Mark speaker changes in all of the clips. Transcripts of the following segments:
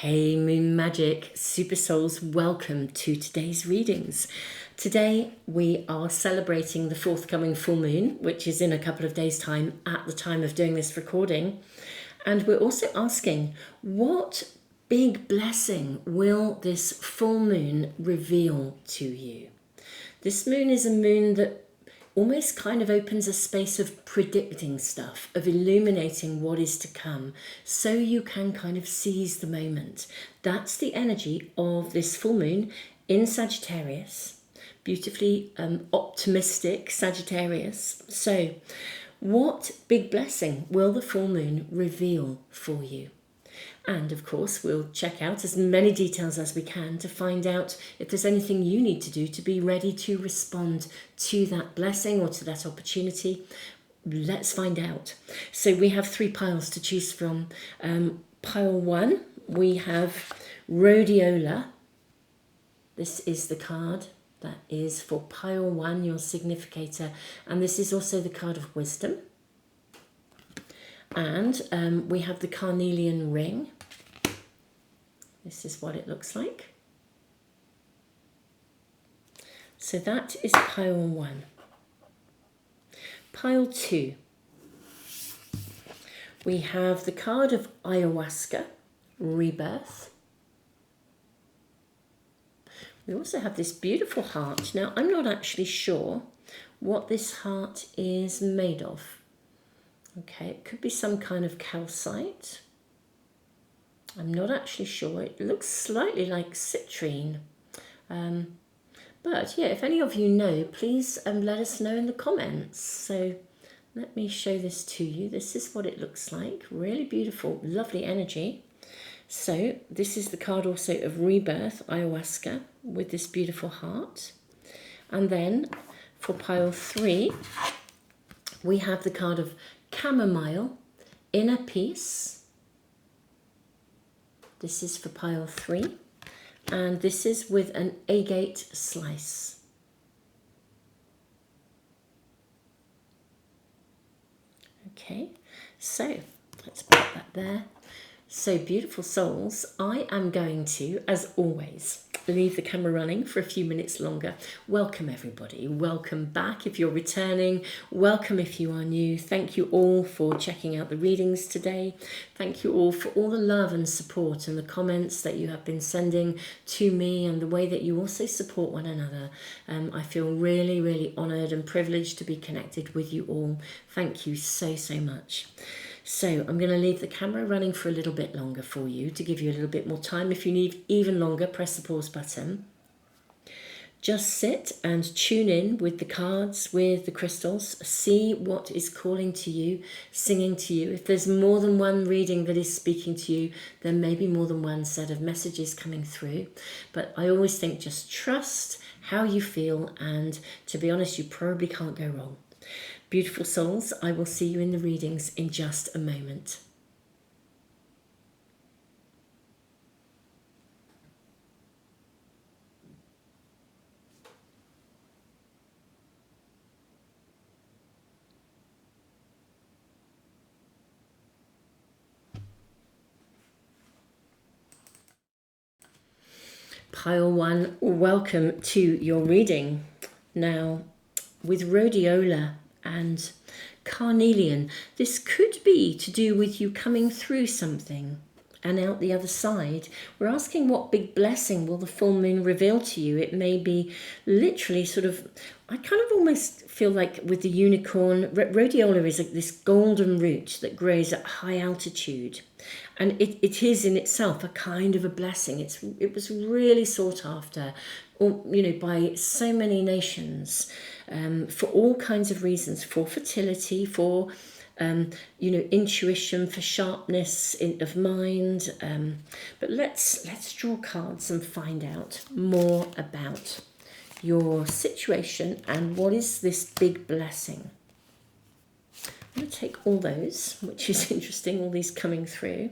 Speaker 1: Hey Moon Magic Super Souls, welcome to today's readings. Today we are celebrating the forthcoming full moon, which is in a couple of days' time at the time of doing this recording. And we're also asking, what big blessing will this full moon reveal to you? This moon is a moon that almost kind of opens a space of predicting stuff, of illuminating what is to come, so you can kind of seize the moment. That's the energy of this full moon in Sagittarius, beautifully optimistic Sagittarius. So what big blessing will the full moon reveal for you? And of course, we'll check out as many details as we can to find out if there's anything you need to do to be ready to respond to that blessing or to that opportunity. Let's find out. So we have 3 piles to choose from. Pile 1, we have Rhodiola. This is the card that is for pile 1, your significator. And this is also the card of wisdom. And we have the carnelian ring. This is what it looks like. So that is pile 1. Pile 2. We have the card of ayahuasca, rebirth. We also have this beautiful heart. Now, I'm not actually sure what this heart is made of. Okay, it could be some kind of calcite. I'm not actually sure. It looks slightly like citrine. But yeah, if any of you know, please let us know in the comments. So let me show this to you. This is what it looks like. Really beautiful, lovely energy. So this is the card also of rebirth, ayahuasca, with this beautiful heart. And then for pile 3, we have the card of chamomile, inner peace. This is for pile 3. And this is with an agate slice. Okay, so let's put that there. So beautiful souls, I am going to, as always, leave the camera running for a few minutes longer. Welcome everybody, welcome back if you're returning, welcome if you are new. Thank you all for checking out the readings today. Thank you all for all the love and support and the comments that you have been sending to me and the way that you also support one another. I feel really, really honoured and privileged to be connected with you all. Thank you so, so much. So I'm going to leave the camera running for a little bit longer for you to give you a little bit more time. If you need even longer, press the pause button. Just sit and tune in with the cards, with the crystals. See what is calling to you, singing to you. If there's more than one reading that is speaking to you, there may be more than one set of messages coming through. But I always think just trust how you feel, and to be honest, you probably can't go wrong. Beautiful souls, I will see you in the readings in just a moment. Pile 1, welcome to your reading. Now, with Rhodiola and carnelian, this could be to do with you coming through something and out the other side. We're asking what big blessing will the full moon reveal to you. It may be literally sort of, I kind of almost feel like with the unicorn, rhodiola is like this golden root that grows at high altitude. And it is in itself a kind of a blessing. It was really sought after, by so many nations, for all kinds of reasons, for fertility, for intuition, for sharpness of mind. But let's draw cards and find out more about your situation and what is this big blessing. I'm going to take all those, which is interesting, all these coming through,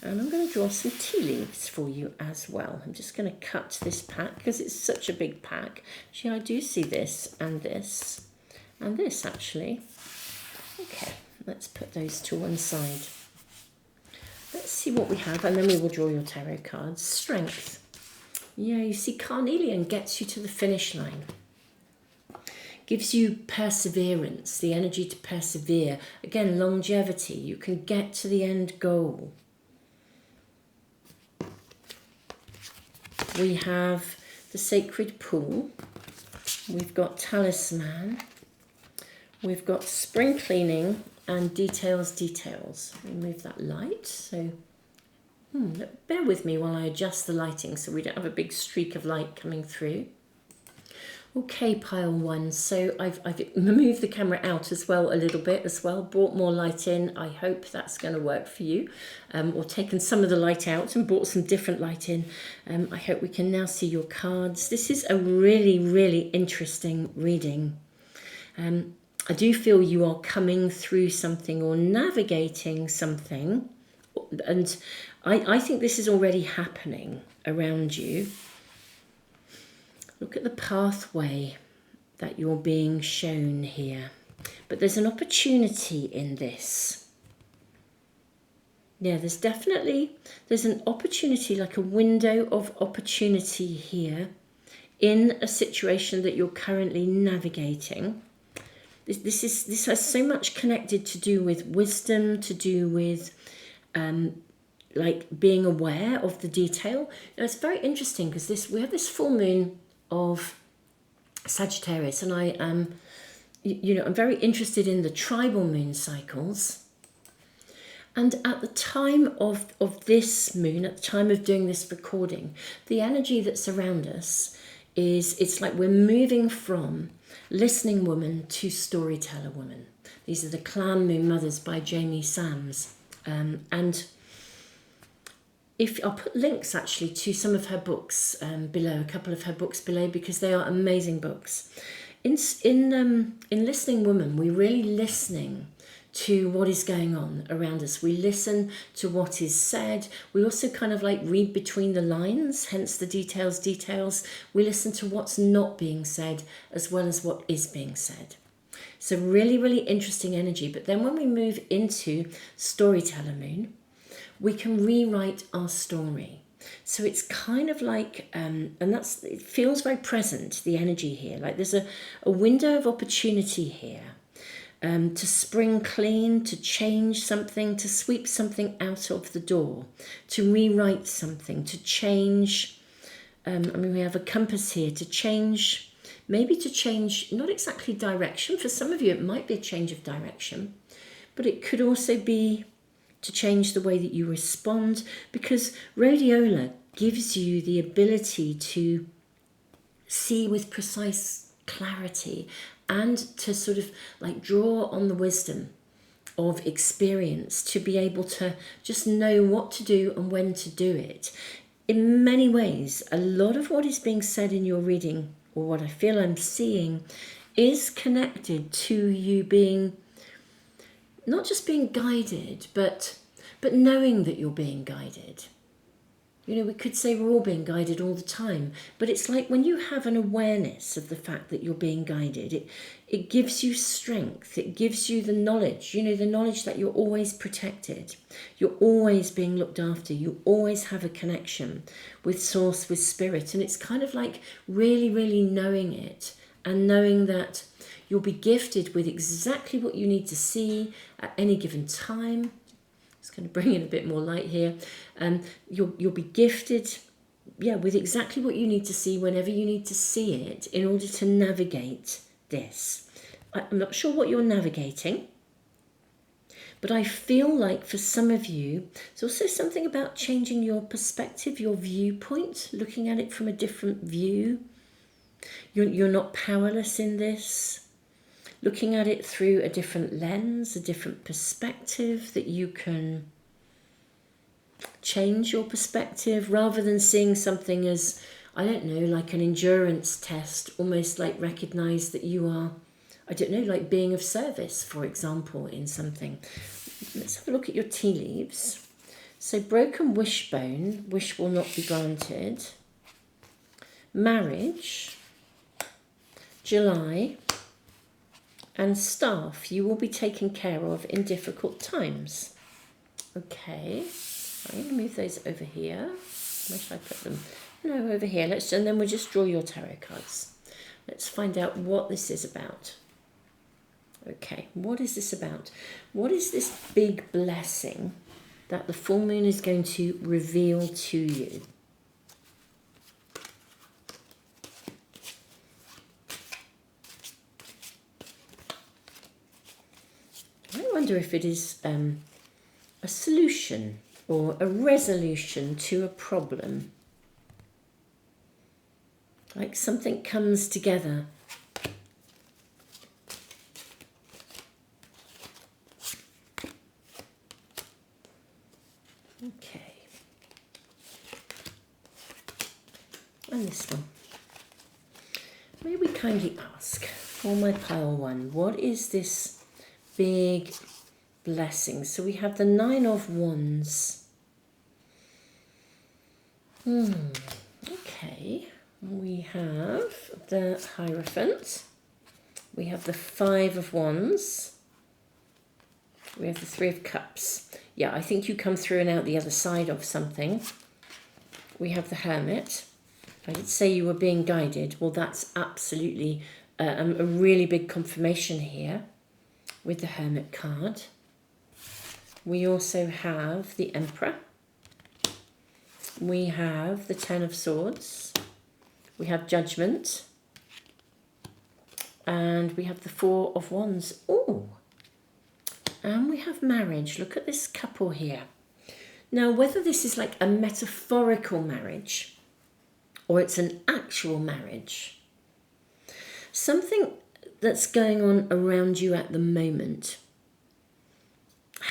Speaker 1: and I'm going to draw some tea leaves for you as well. I'm just going to cut this pack because it's such a big pack. Actually, I do see this and this and this actually. Okay, let's put those to one side. Let's see what we have, and then we will draw your tarot cards. Strength. Yeah, you see, carnelian gets you to the finish line. Gives you perseverance, the energy to persevere. Again, longevity. You can get to the end goal. We have the sacred pool. We've got talisman. We've got spring cleaning and details. Remove that light. So bear with me while I adjust the lighting so we don't have a big streak of light coming through. Okay, pile one. So I've moved the camera out as well a little bit as well, brought more light in. I hope that's going to work for you. Or taken some of the light out and brought some different light in. I hope we can now see your cards. This is a really, really interesting reading. I do feel you are coming through something or navigating something. And I think this is already happening around you. Look at the pathway that you're being shown here. But there's an opportunity in this. Yeah, there's an opportunity, like a window of opportunity here in a situation that you're currently navigating. This has so much connected to do with wisdom, to do with like being aware of the detail. Now, it's very interesting because we have this full moon of Sagittarius, and I am, I'm very interested in the tribal moon cycles. And at the time of this moon, at the time of doing this recording, the energy that's around us it's like we're moving from listening woman to storyteller woman. These are the Clan Moon Mothers by Jamie Sams. And I'll put links actually to some of her books below, a couple of her books below, because they are amazing books. In Listening Woman, we're really listening to what is going on around us. We listen to what is said. We also kind of like read between the lines, hence the details. We listen to what's not being said as well as what is being said. So really, really interesting energy. But then when we move into Storyteller Moon, we can rewrite our story. So it's kind of like, it feels very present, the energy here. Like there's a window of opportunity here to spring clean, to change something, to sweep something out of the door, to rewrite something, to change. We have a compass here to change, maybe to change, not exactly direction. For some of you, it might be a change of direction, but it could also be to change the way that you respond, because rhodiola gives you the ability to see with precise clarity and to sort of like draw on the wisdom of experience to be able to just know what to do and when to do it. In many ways, a lot of what is being said in your reading, or what I feel I'm seeing, is connected to you being not just being guided, but knowing that you're being guided. We could say we're all being guided all the time, but it's like when you have an awareness of the fact that you're being guided, it gives you strength, it gives you the knowledge, the knowledge that you're always protected, you're always being looked after, you always have a connection with source, with spirit, and it's kind of like really, really knowing it and knowing that you'll be gifted with exactly what you need to see at any given time. Just going to bring in a bit more light here. You'll be gifted, with exactly what you need to see whenever you need to see it in order to navigate this. I'm not sure what you're navigating, but I feel like for some of you, it's also something about changing your perspective, your viewpoint, looking at it from a different view. You're not powerless in this. Looking at it through a different lens, a different perspective, that you can change your perspective rather than seeing something as, I don't know, like an endurance test, almost like recognize that you are, I don't know, like being of service, for example, in something. Let's have a look at your tea leaves. So broken wishbone, wish will not be granted. Marriage, July, and staff, you will be taken care of in difficult times. Okay, I'm going to move those over here. Where should I put them? No, over here. And then we'll just draw your tarot cards. Let's find out what this is about. Okay, what is this about? What is this big blessing that the full moon is going to reveal to you? I wonder if it is a solution or a resolution to a problem. Like something comes together. Okay. And this one. May we kindly ask for my pile one, what is this big blessing? So we have the 9 of Wands. Okay. We have the Hierophant. We have the 5 of Wands. We have the 3 of Cups. Yeah, I think you come through and out the other side of something. We have the Hermit. I did say you were being guided. Well, that's absolutely a really big confirmation here with the Hermit card. We also have the Emperor. We have the 10 of Swords. We have Judgment. And we have the 4 of Wands. Oh! And we have marriage. Look at this couple here. Now, whether this is like a metaphorical marriage or it's an actual marriage, something that's going on around you at the moment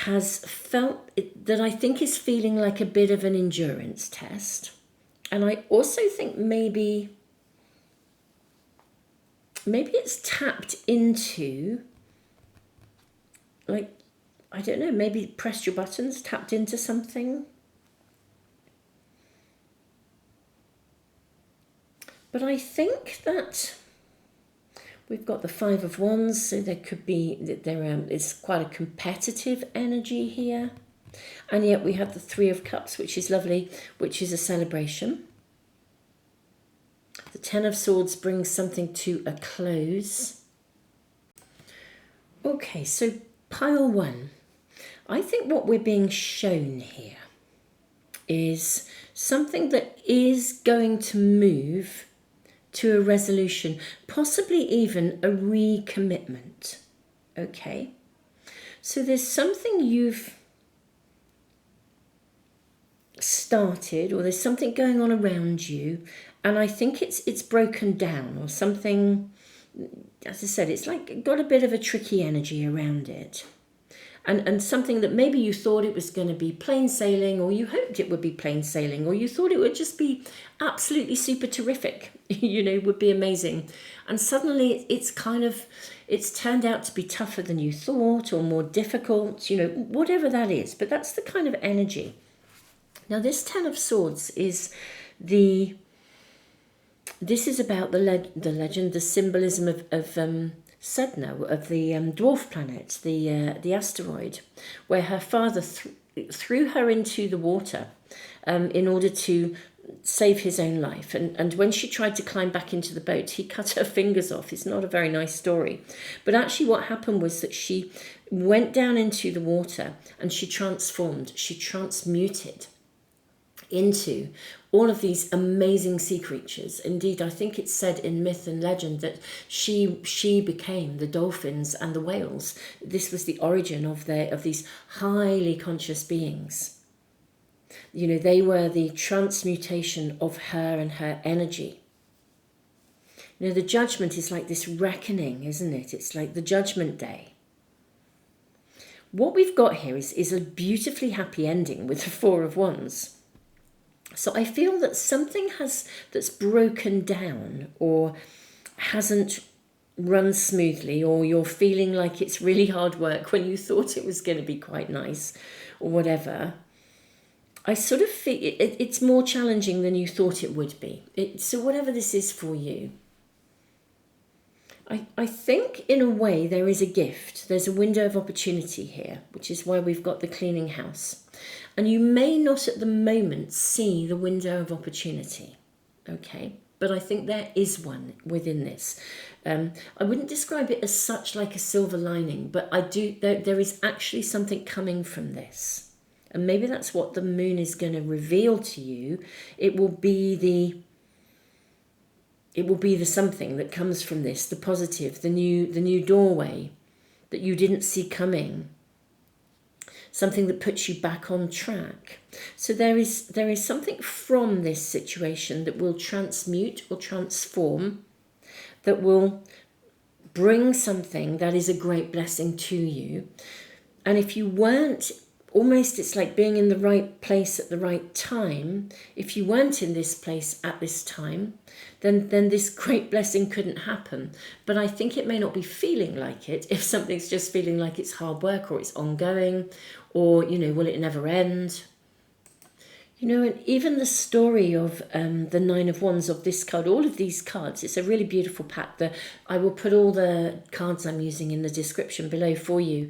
Speaker 1: has felt that I think is feeling like a bit of an endurance test. And I also think maybe it's tapped into, like, I don't know, maybe pressed your buttons, tapped into something. But I think that we've got the 5 of Wands, so there could be, there is quite a competitive energy here. And yet we have the 3 of Cups, which is lovely, which is a celebration. The 10 of Swords brings something to a close. Okay, so pile one. I think what we're being shown here is something that is going to move to a resolution, possibly even a recommitment. Okay, so there's something you've started, or there's something going on around you, and I think it's broken down, or something, as I said, it's like got a bit of a tricky energy around it. And something that maybe you thought it was going to be plain sailing, or you hoped it would be plain sailing, or you thought it would just be absolutely super terrific, you know, would be amazing. And suddenly it's turned out to be tougher than you thought, or more difficult, you know, whatever that is. But that's the kind of energy. Now, this 10 of Swords is this is about the legend, the symbolism of Sedna, of the dwarf planet, the asteroid, where her father threw her into the water in order to save his own life. And when she tried to climb back into the boat, he cut her fingers off. It's not a very nice story. But actually what happened was that she went down into the water and she transformed, she transmuted into all of these amazing sea creatures. Indeed, I think it's said in myth and legend that she became the dolphins and the whales. This was the origin of these highly conscious beings. You know, they were the transmutation of her and her energy. You know, the judgment is like this reckoning, isn't it? It's like the judgment day. What we've got here is a beautifully happy ending with the 4 of Wands. So I feel that something that's broken down, or hasn't run smoothly, or you're feeling like it's really hard work when you thought it was going to be quite nice, or whatever. I sort of feel it's more challenging than you thought it would be. So whatever this is for you, I think in a way there is a gift. There's a window of opportunity here, which is why we've got the cleaning house. And you may not at the moment see the window of opportunity, okay? But I think there is one within this. I wouldn't describe it as such like a silver lining, but I do. There is actually something coming from this, and maybe that's what the moon is going to reveal to you. It will be the something that comes from this, the positive, the new doorway that you didn't see coming. Something that puts you back on track. So there is something from this situation that will transmute or transform, that will bring something that is a great blessing to you. And if you weren't, almost it's like being in the right place at the right time. If you weren't in this place at this time, then this great blessing couldn't happen. But I think it may not be feeling like it if something's just feeling like it's hard work or it's ongoing, or, will it never end? And even the story of the Nine of Wands of this card, all of these cards, it's a really beautiful pack. I will put all the cards I'm using in the description below for you.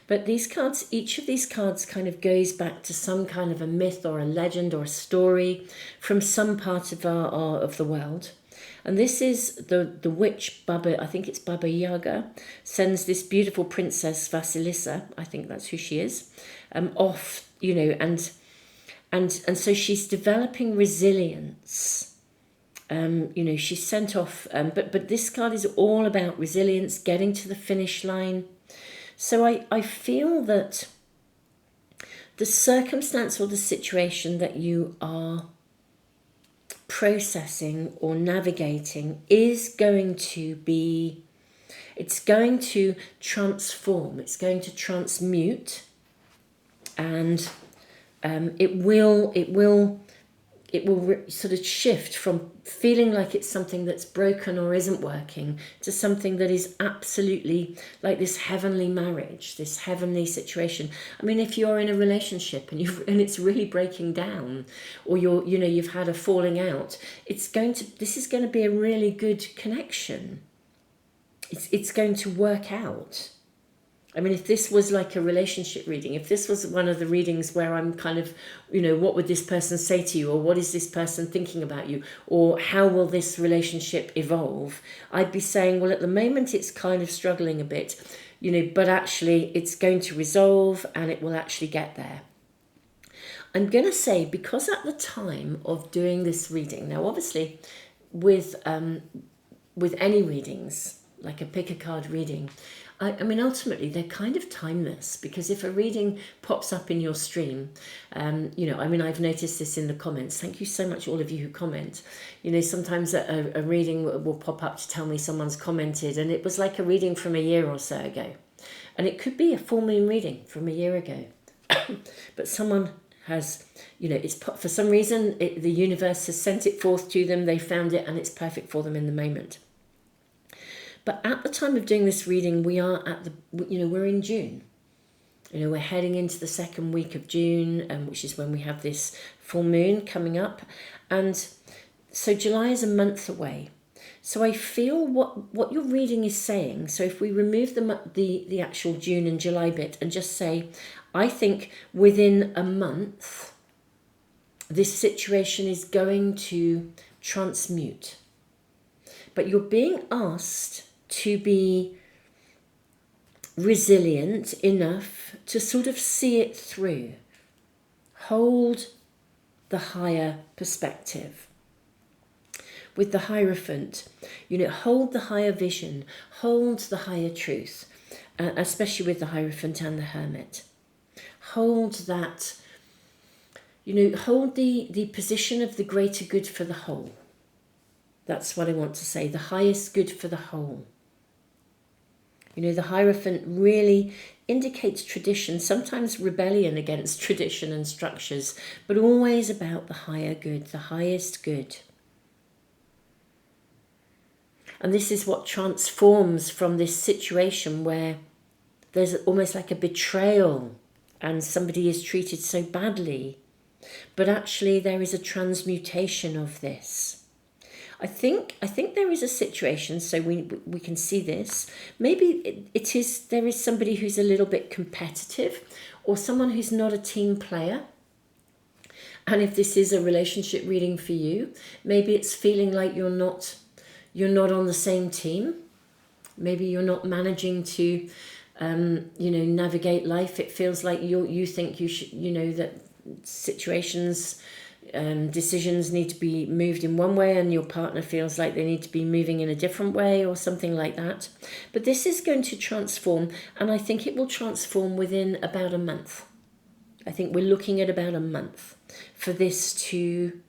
Speaker 1: But these cards, each of these cards kind of goes back to some kind of a myth or a legend or a story from some part of of the world. And this is the witch Baba, I think it's Baba Yaga, sends this beautiful princess Vasilisa, I think that's who she is, off, and so she's developing resilience. She's sent off, but this card is all about resilience, getting to the finish line. So I feel that the circumstance or the situation that you are processing or navigating is going to transform, it's going to transmute, and it will sort of shift from feeling like it's something that's broken or isn't working to something that is absolutely like this heavenly marriage, this heavenly situation. I mean, if you're in a relationship and it's really breaking down, or you've had a falling out, this is going to be a really good connection. It's going to work out. I mean, if this was like a relationship reading, if this was one of the readings where I'm kind of, what would this person say to you? Or what is this person thinking about you? Or how will this relationship evolve? I'd be saying, well, at the moment it's kind of struggling a bit, but actually it's going to resolve and it will actually get there. I'm going to say, because at the time of doing this reading, now obviously with any readings, like a pick a card reading, I mean, ultimately, they're kind of timeless, because if a reading pops up in your stream, I've noticed this in the comments. Thank you so much, all of you who comment. Sometimes a reading will pop up to tell me someone's commented, and it was like a reading from a year or so ago. And it could be a full moon reading from a year ago. But someone has, for some reason, the universe has sent it forth to them, they found it, and it's perfect for them in the moment. But at the time of doing this reading, we are we're in June. We're heading into the second week of June, which is when we have this full moon coming up. And so July is a month away. So I feel what your reading is saying. So if we remove the actual June and July bit and just say, I think within a month, this situation is going to transmute. But you're being asked to be resilient enough to sort of see it through. Hold the higher perspective. With the Hierophant, hold the higher vision, hold the higher truth, especially with the Hierophant and the Hermit. Hold that, hold the position of the greater good for the whole. That's what I want to say, the highest good for the whole. The Hierophant really indicates tradition, sometimes rebellion against tradition and structures, but always about the higher good, the highest good. And this is what transforms from this situation where there's almost like a betrayal and somebody is treated so badly. But actually there is a transmutation of this. I think there is a situation, so we can see this. Maybe there is somebody who's a little bit competitive, or someone who's not a team player. And if this is a relationship reading for you, maybe it's feeling like you're not on the same team. Maybe you're not managing to navigate life. It feels like you think you should, that situations, decisions need to be moved in one way, and your partner feels like they need to be moving in a different way, or something like that. But this is going to transform, and I think it will transform within about a month. I think we're looking at about a month for this to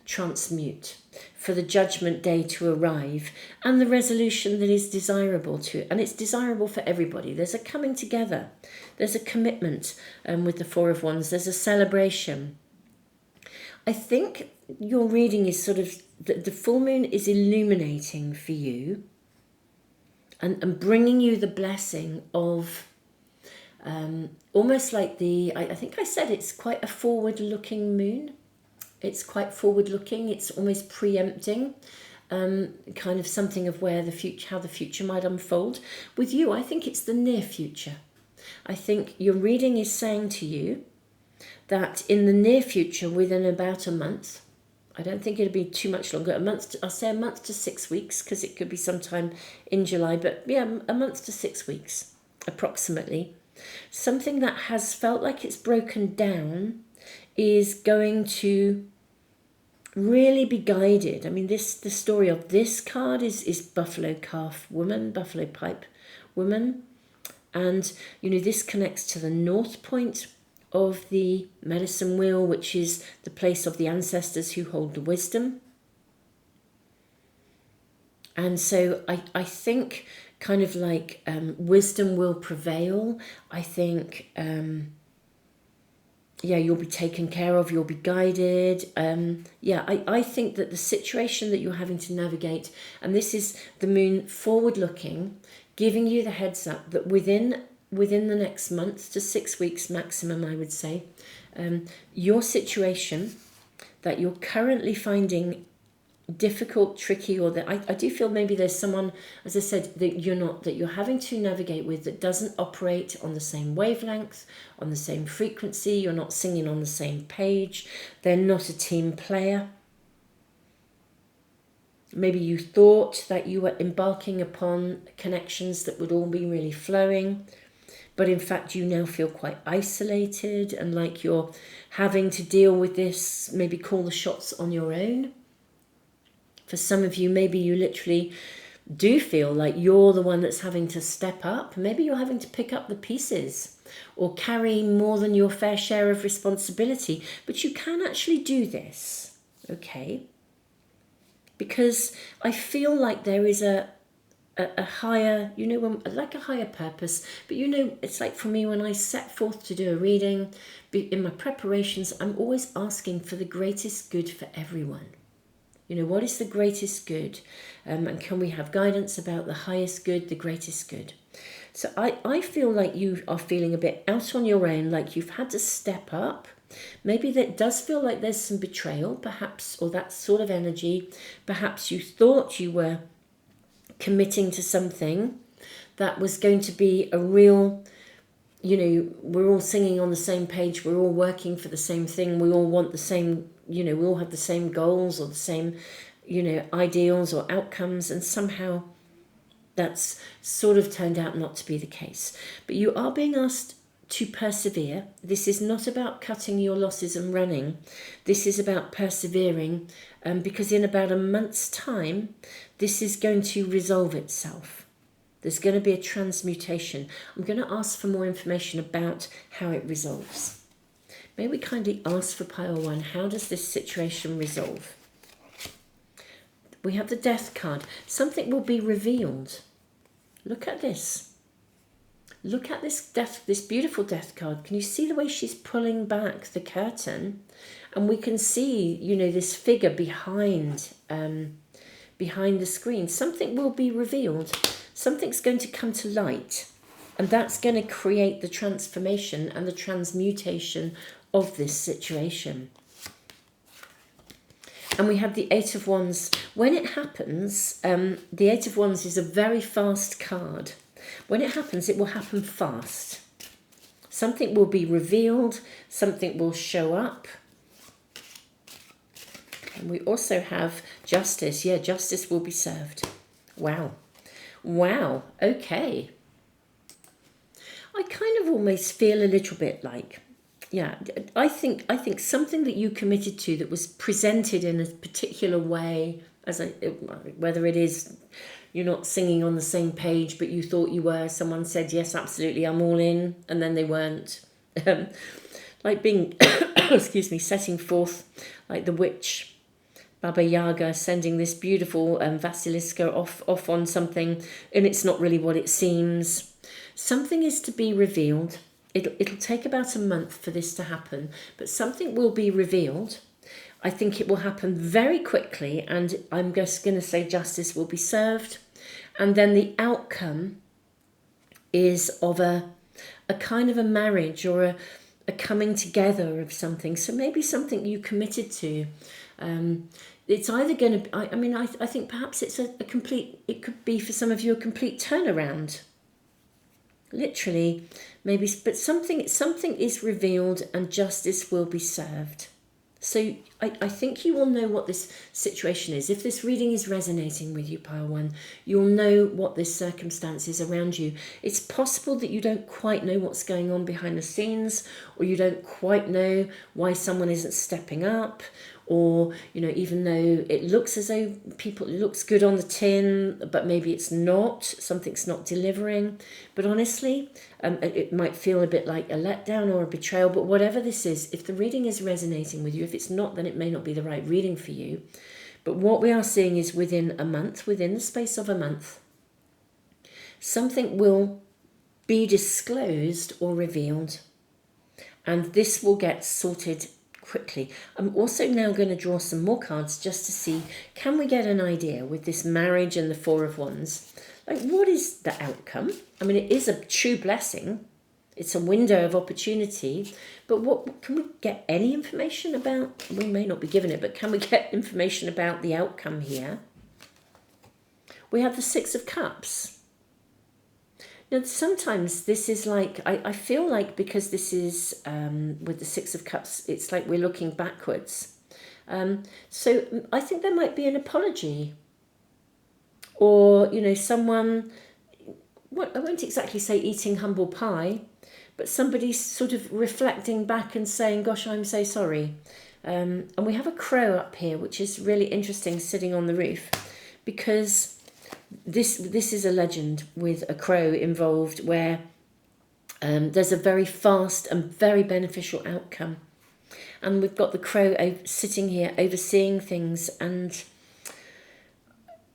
Speaker 1: transmute, for the judgment day to arrive, and the resolution that is desirable to, and it's desirable for everybody. There's a coming together, there's a commitment with the Four of Wands, there's a celebration. I think your reading is sort of, the full moon is illuminating for you and bringing you the blessing of almost like I think I said it's quite a forward-looking moon. It's quite forward-looking. It's almost preempting, kind of something of where the future, how the future might unfold. With you, I think it's the near future. I think your reading is saying to you that in the near future, within about a month, I don't think it'll be too much longer, I'll say a month to 6 weeks, because it could be sometime in July, but yeah, a month to 6 weeks, approximately. Something that has felt like it's broken down is going to really be guided. I mean, the story of this card is buffalo calf woman, buffalo pipe woman. And, this connects to the north point of the medicine wheel, which is the place of the ancestors who hold the wisdom. And so I think kind of like wisdom will prevail. I think, you'll be taken care of, you'll be guided. I think that the situation that you're having to navigate, and this is the moon forward looking, giving you the heads up that within the next month to 6 weeks maximum, I would say, your situation that you're currently finding difficult, tricky, or that I do feel maybe there's someone, as I said, that you're having to navigate with, that doesn't operate on the same wavelength, on the same frequency. You're not singing on the same page. They're not a team player. Maybe you thought that you were embarking upon connections that would all be really flowing, but in fact you now feel quite isolated and like you're having to deal with this, maybe call the shots on your own. For some of you, maybe you literally do feel like you're the one that's having to step up. Maybe you're having to pick up the pieces or carry more than your fair share of responsibility. But you can actually do this, okay? Because I feel like there is a higher, like a higher purpose. But it's like for me, when I set forth to do a reading, in my preparations, I'm always asking for the greatest good for everyone. What is the greatest good? And can we have guidance about the highest good, the greatest good? So I feel like you are feeling a bit out on your own, like you've had to step up. Maybe that does feel like there's some betrayal, perhaps, or that sort of energy. Perhaps you thought you were committing to something that was going to be a real, we're all singing on the same page, we're all working for the same thing, we all want the same, we all have the same goals or the same, ideals or outcomes, and somehow that's sort of turned out not to be the case. But you are being asked to persevere. This is not about cutting your losses and running. This is about persevering, because in about a month's time, this is going to resolve itself. There's going to be a transmutation. I'm going to ask for more information about how it resolves. May we kindly ask for pile 1, how does this situation resolve? We have the Death card. Something will be revealed. Look at this. Look at this beautiful Death card. Can you see the way she's pulling back the curtain? And we can see, this figure behind the screen. Something will be revealed. Something's going to come to light. And that's going to create the transformation and the transmutation of this situation. And we have the Eight of Wands. When it happens, the Eight of Wands is a very fast card. When it happens, it will happen fast. Something will be revealed. Something will show up. And we also have justice. Yeah, justice will be served. Wow. Wow. Okay. I kind of almost feel a little bit like, yeah, I think something that you committed to that was presented in a particular way, whether it is you're not singing on the same page but you thought you were, someone said yes, absolutely, I'm all in, and then they weren't. Like being excuse me, setting forth like the witch Baba Yaga sending this beautiful Vasiliska off on something, and it's not really what it seems. Something is to be revealed. It'll take about a month for this to happen, but something will be revealed. I think it will happen very quickly, and I'm just going to say justice will be served. And then the outcome is of a kind of a marriage or a coming together of something. So maybe something you committed to. It's either going to, I think perhaps it's a complete, it could be for some of you a complete turnaround. Literally, maybe, but something is revealed and justice will be served. So I think you will know what this situation is. If this reading is resonating with you, Pile 1, you'll know what this circumstance is around you. It's possible that you don't quite know what's going on behind the scenes, or you don't quite know why someone isn't stepping up, or, you know, even though it looks as though it looks good on the tin, but maybe it's not, something's not delivering. But honestly, it might feel a bit like a letdown or a betrayal, but whatever this is, if the reading is resonating with you, if it's not, then it may not be the right reading for you. But what we are seeing is within a month, within the space of a month, something will be disclosed or revealed, and this will get sorted quickly. I'm also now going to draw some more cards just to see, can we get an idea with this marriage and the Four of Wands? Like, what is the outcome? I mean, it is a true blessing. It's a window of opportunity. But what can we get any information about? We may not be given it, but can we get information about the outcome here? We have the Six of Cups. Now, sometimes this is like, I feel like because this is with the Six of Cups, it's like we're looking backwards. So I think there might be an apology. Or, you know, someone, I won't exactly say eating humble pie, but somebody's sort of reflecting back and saying, gosh, I'm so sorry. And we have a crow up here, which is really interesting, sitting on the roof, because this is a legend with a crow involved where there's a very fast and very beneficial outcome. And we've got the crow sitting here overseeing things, and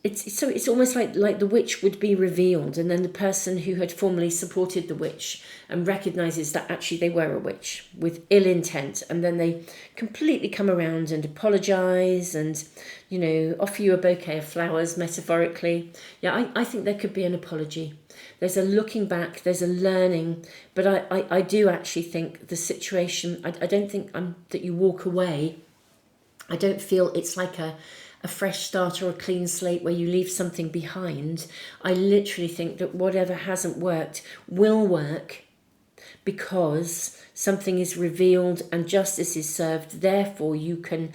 Speaker 1: it's almost like the witch would be revealed, and then the person who had formerly supported the witch and recognises that actually they were a witch with ill intent, and then they completely come around and apologise and, you know, offer you a bouquet of flowers, metaphorically. Yeah, I think there could be an apology. There's a looking back, there's a learning, but I do actually think the situation, I don't think that you walk away. I don't feel it's like a fresh start or a clean slate where you leave something behind. I literally think that whatever hasn't worked will work, because something is revealed and justice is served. Therefore, you can,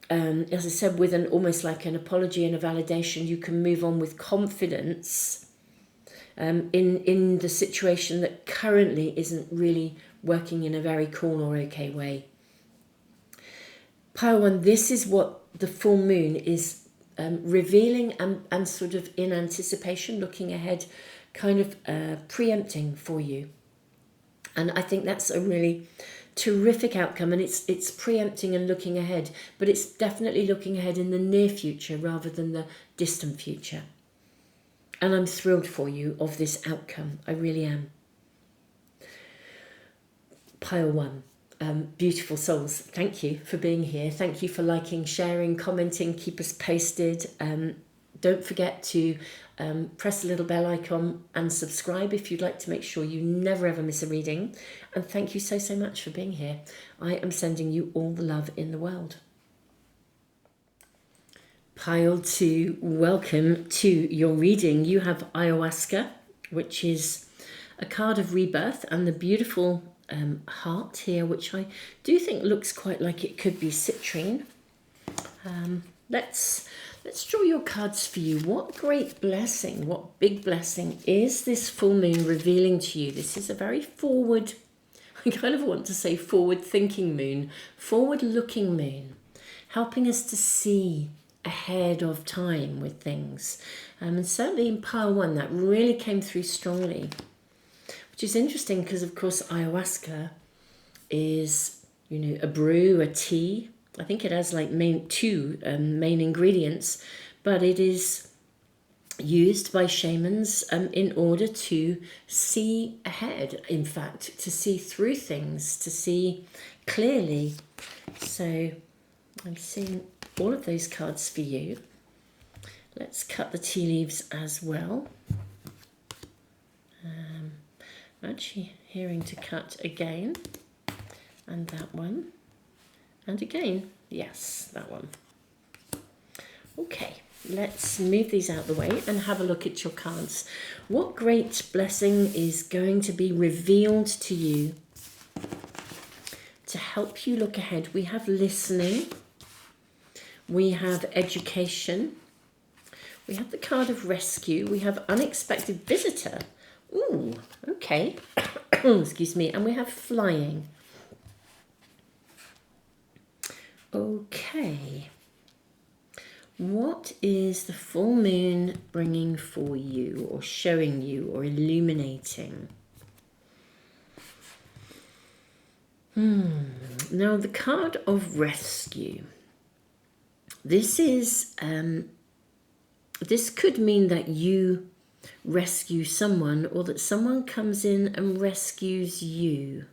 Speaker 1: as I said, with almost like an apology and a validation, you can move on with confidence in the situation that currently isn't really working in a very cool or okay way. Pile 1, this is what the full moon is revealing and sort of in anticipation, looking ahead, kind of preempting for you. And I think that's a really terrific outcome, and it's preempting and looking ahead, but it's definitely looking ahead in the near future rather than the distant future. And I'm thrilled for you of this outcome. I really am. Pile 1. Beautiful souls, thank you for being here. Thank you for liking, sharing, commenting. Keep us posted. Don't forget to press the little bell icon and subscribe if you'd like to make sure you never ever miss a reading. And thank you so much for being here. I am sending you all the love in the world. Pile 2, welcome to your reading. You have Ayahuasca, which is a card of rebirth, and the beautiful heart here, which I do think looks quite like it could be citrine. Let's draw your cards for you. What great blessing, what big blessing is this full moon revealing to you? This is a very forward, I kind of want to say forward thinking moon, forward looking moon, helping us to see ahead of time with things. And certainly in pile one, that really came through strongly, which is interesting because, of course, ayahuasca is, a brew, a tea. I think it has like two main ingredients, but it is used by shamans in order to see ahead, in fact, to see through things, to see clearly. So I'm seeing all of those cards for you. Let's cut the tea leaves as well. I'm actually hearing to cut again, and that one. And again, yes, that one. Okay, let's move these out the way and have a look at your cards. What great blessing is going to be revealed to you to help you look ahead? We have listening. We have education. We have the card of rescue. We have unexpected visitor. Ooh, okay. Excuse me. And we have flying. Okay, what is the full moon bringing for you, or showing you, or illuminating? Now, the card of rescue. This is, this could mean that you rescue someone, or that someone comes in and rescues you.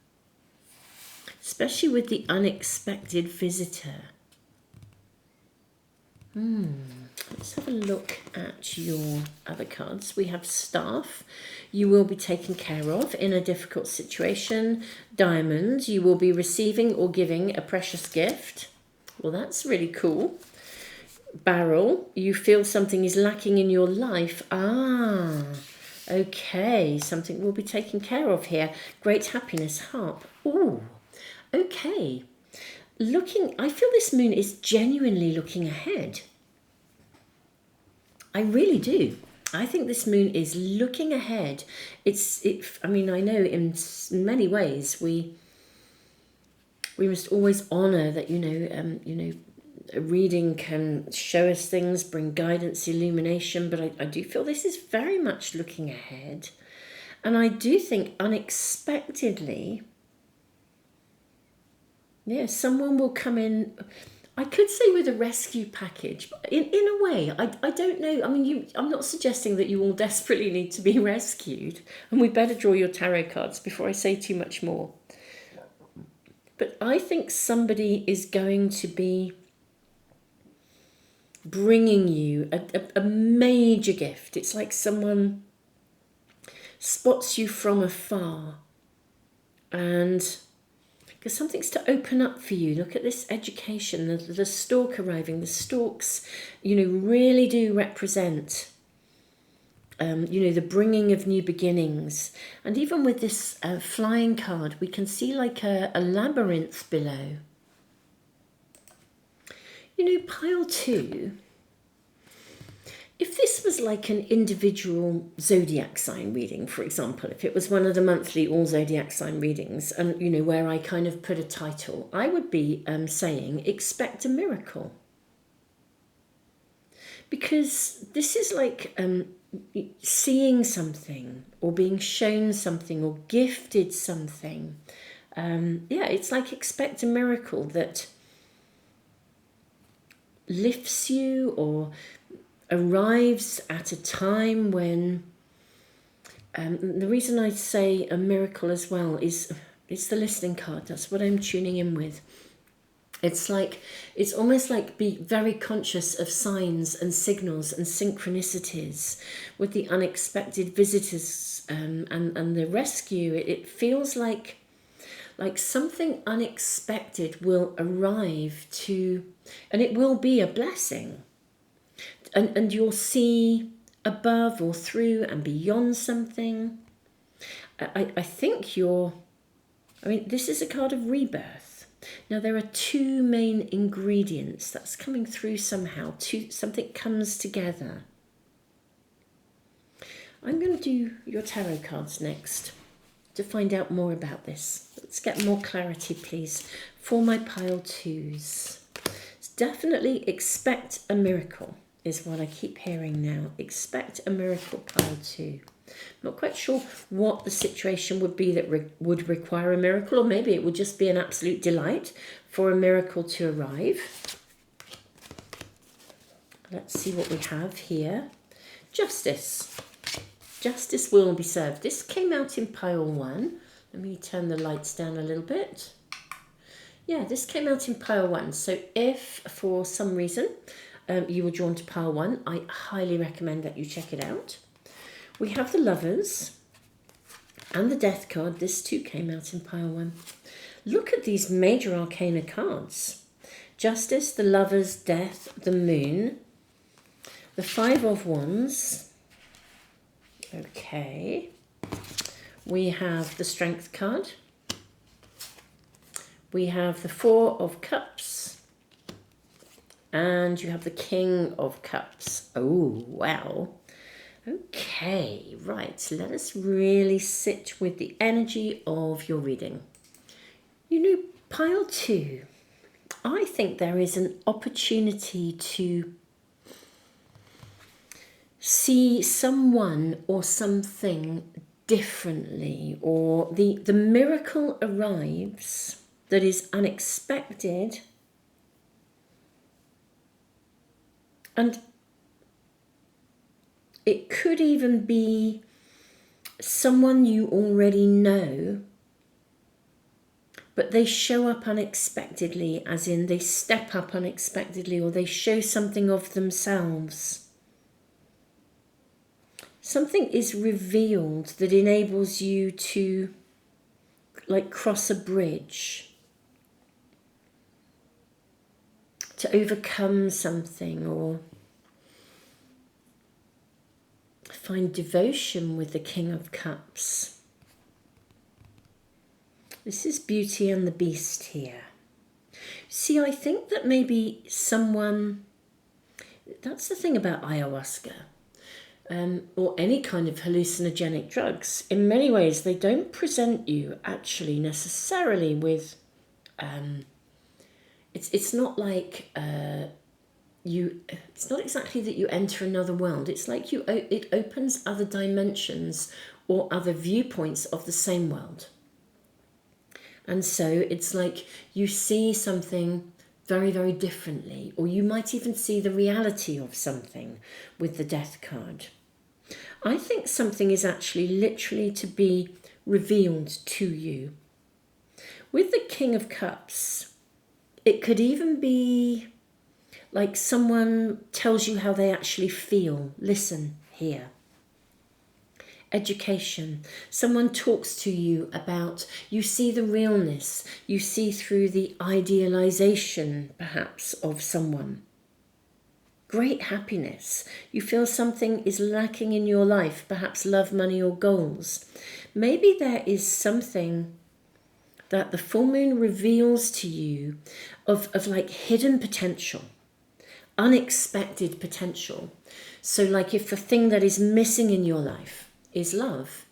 Speaker 1: Especially with the unexpected visitor. Let's have a look at your other cards. We have staff. You will be taken care of in a difficult situation. Diamond. You will be receiving or giving a precious gift. Well, that's really cool. Barrel. You feel something is lacking in your life. Okay. Something will be taken care of here. Great happiness. Harp. Ooh. Okay, I feel this moon is genuinely looking ahead. I really do. I think this moon is looking ahead. I know in many ways we must always honor that, a reading can show us things, bring guidance, illumination, but I do feel this is very much looking ahead. And I do think unexpectedly, someone will come in, I could say with a rescue package, but in a way, I don't know. I mean, I'm not suggesting that you all desperately need to be rescued, and we better draw your tarot cards before I say too much more. But I think somebody is going to be bringing you a major gift. It's like someone spots you from afar, and because something's to open up for you. Look at this education, the stork arriving. The storks, really do represent, the bringing of new beginnings. And even with this flying card, we can see like a labyrinth below. Pile two. If this was like an individual zodiac sign reading, for example, if it was one of the monthly all zodiac sign readings, and where I kind of put a title, I would be saying expect a miracle, because this is like seeing something, or being shown something, or gifted something. It's like expect a miracle that lifts you, or arrives at a time when, the reason I say a miracle as well is it's the listening card. That's what I'm tuning in with. It's almost like be very conscious of signs and signals and synchronicities with the unexpected visitors, and the rescue. It feels like something unexpected will arrive and it will be a blessing. And you'll see above or through and beyond something. I think this is a card of rebirth. Now there are two main ingredients that's coming through somehow. Something comes together. I'm going to do your tarot cards next to find out more about this. Let's get more clarity, please, for my pile twos. Definitely expect a miracle is what I keep hearing now. Expect a miracle, pile two. Not quite sure what the situation would be that would require a miracle, or maybe it would just be an absolute delight for a miracle to arrive. Let's see what we have here. Justice. Justice will be served. This came out in pile one. Let me turn the lights down a little bit. Yeah, this came out in pile one. So if for some reason you were drawn to pile one, I highly recommend that you check it out. We have the Lovers and the Death card. This too came out in pile one. Look at these major arcana cards. Justice, the Lovers, Death, the Moon, the Five of Wands. Okay. We have the Strength card. We have the Four of Cups. And you have the King of Cups. Oh, wow. Okay, right. So let us really sit with the energy of your reading. You know, pile two, I think there is an opportunity to see someone or something differently, or the miracle arrives that is unexpected, and it could even be someone you already know, but they show up unexpectedly, as in they step up unexpectedly, or they show something of themselves. Something is revealed that enables you to, like, cross a bridge, to overcome something, or find devotion with the King of Cups. This is Beauty and the Beast here. See, I think that maybe someone, that's the thing about ayahuasca, or any kind of hallucinogenic drugs. In many ways, they don't present you actually necessarily with, it's not like it's not exactly that you enter another world. It's like it opens other dimensions or other viewpoints of the same world. And so it's like you see something very, very differently, or you might even see the reality of something with the Death card. I think something is actually literally to be revealed to you. With the King of Cups, it could even be like someone tells you how they actually feel. Listen here. Education. Someone talks to you about, you see the realness, you see through the idealization, perhaps, of someone. Great happiness. You feel something is lacking in your life, perhaps love, money, or goals. Maybe there is something that the full moon reveals to you of like hidden potential, unexpected potential. So like if the thing that is missing in your life is love,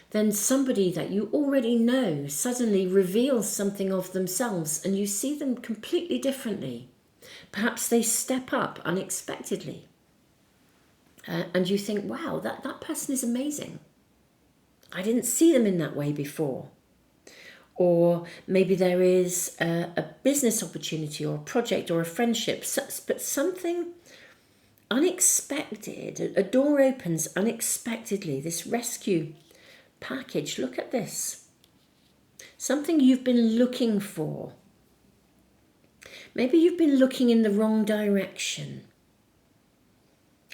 Speaker 1: then somebody that you already know suddenly reveals something of themselves and you see them completely differently. Perhaps they step up unexpectedly and you think, wow, that person is amazing. I didn't see them in that way before. Or maybe there is a business opportunity or a project or a friendship, but something unexpected. A door opens unexpectedly. This rescue package, look at this. Something you've been looking for. Maybe you've been looking in the wrong direction,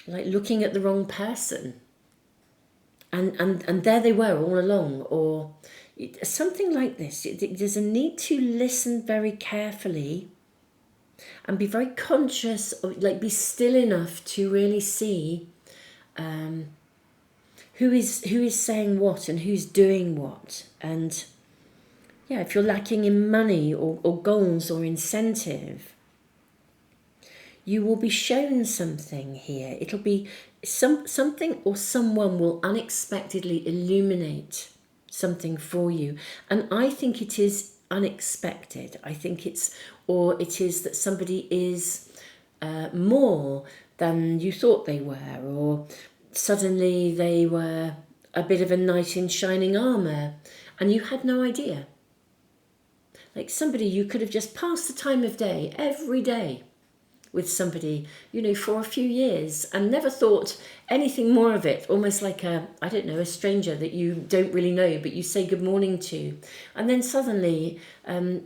Speaker 1: like looking at the wrong person. And there they were all along, or something like this. There's a need to listen very carefully and be very conscious, of, like be still enough to really see who is saying what and who's doing what. And Yeah, if you're lacking in money or goals or incentive, you will be shown something here. It'll be something or someone will unexpectedly illuminate something for you. And I think it is unexpected. I think it is that somebody is more than you thought they were, or suddenly they were a bit of a knight in shining armour and you had no idea. Like somebody you could have just passed the time of day every day with somebody, for a few years and never thought anything more of it, almost like a stranger that you don't really know, but you say good morning to. And then suddenly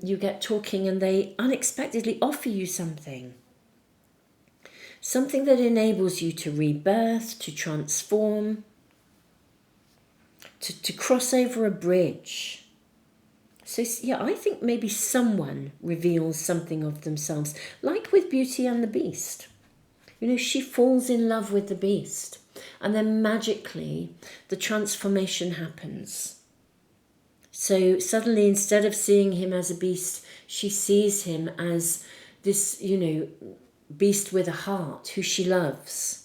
Speaker 1: you get talking and they unexpectedly offer you something. Something that enables you to rebirth, to transform, to cross over a bridge. So, yeah, I think maybe someone reveals something of themselves, like with Beauty and the Beast. She falls in love with the Beast, and then magically the transformation happens. So suddenly, instead of seeing him as a beast, she sees him as this, beast with a heart who she loves.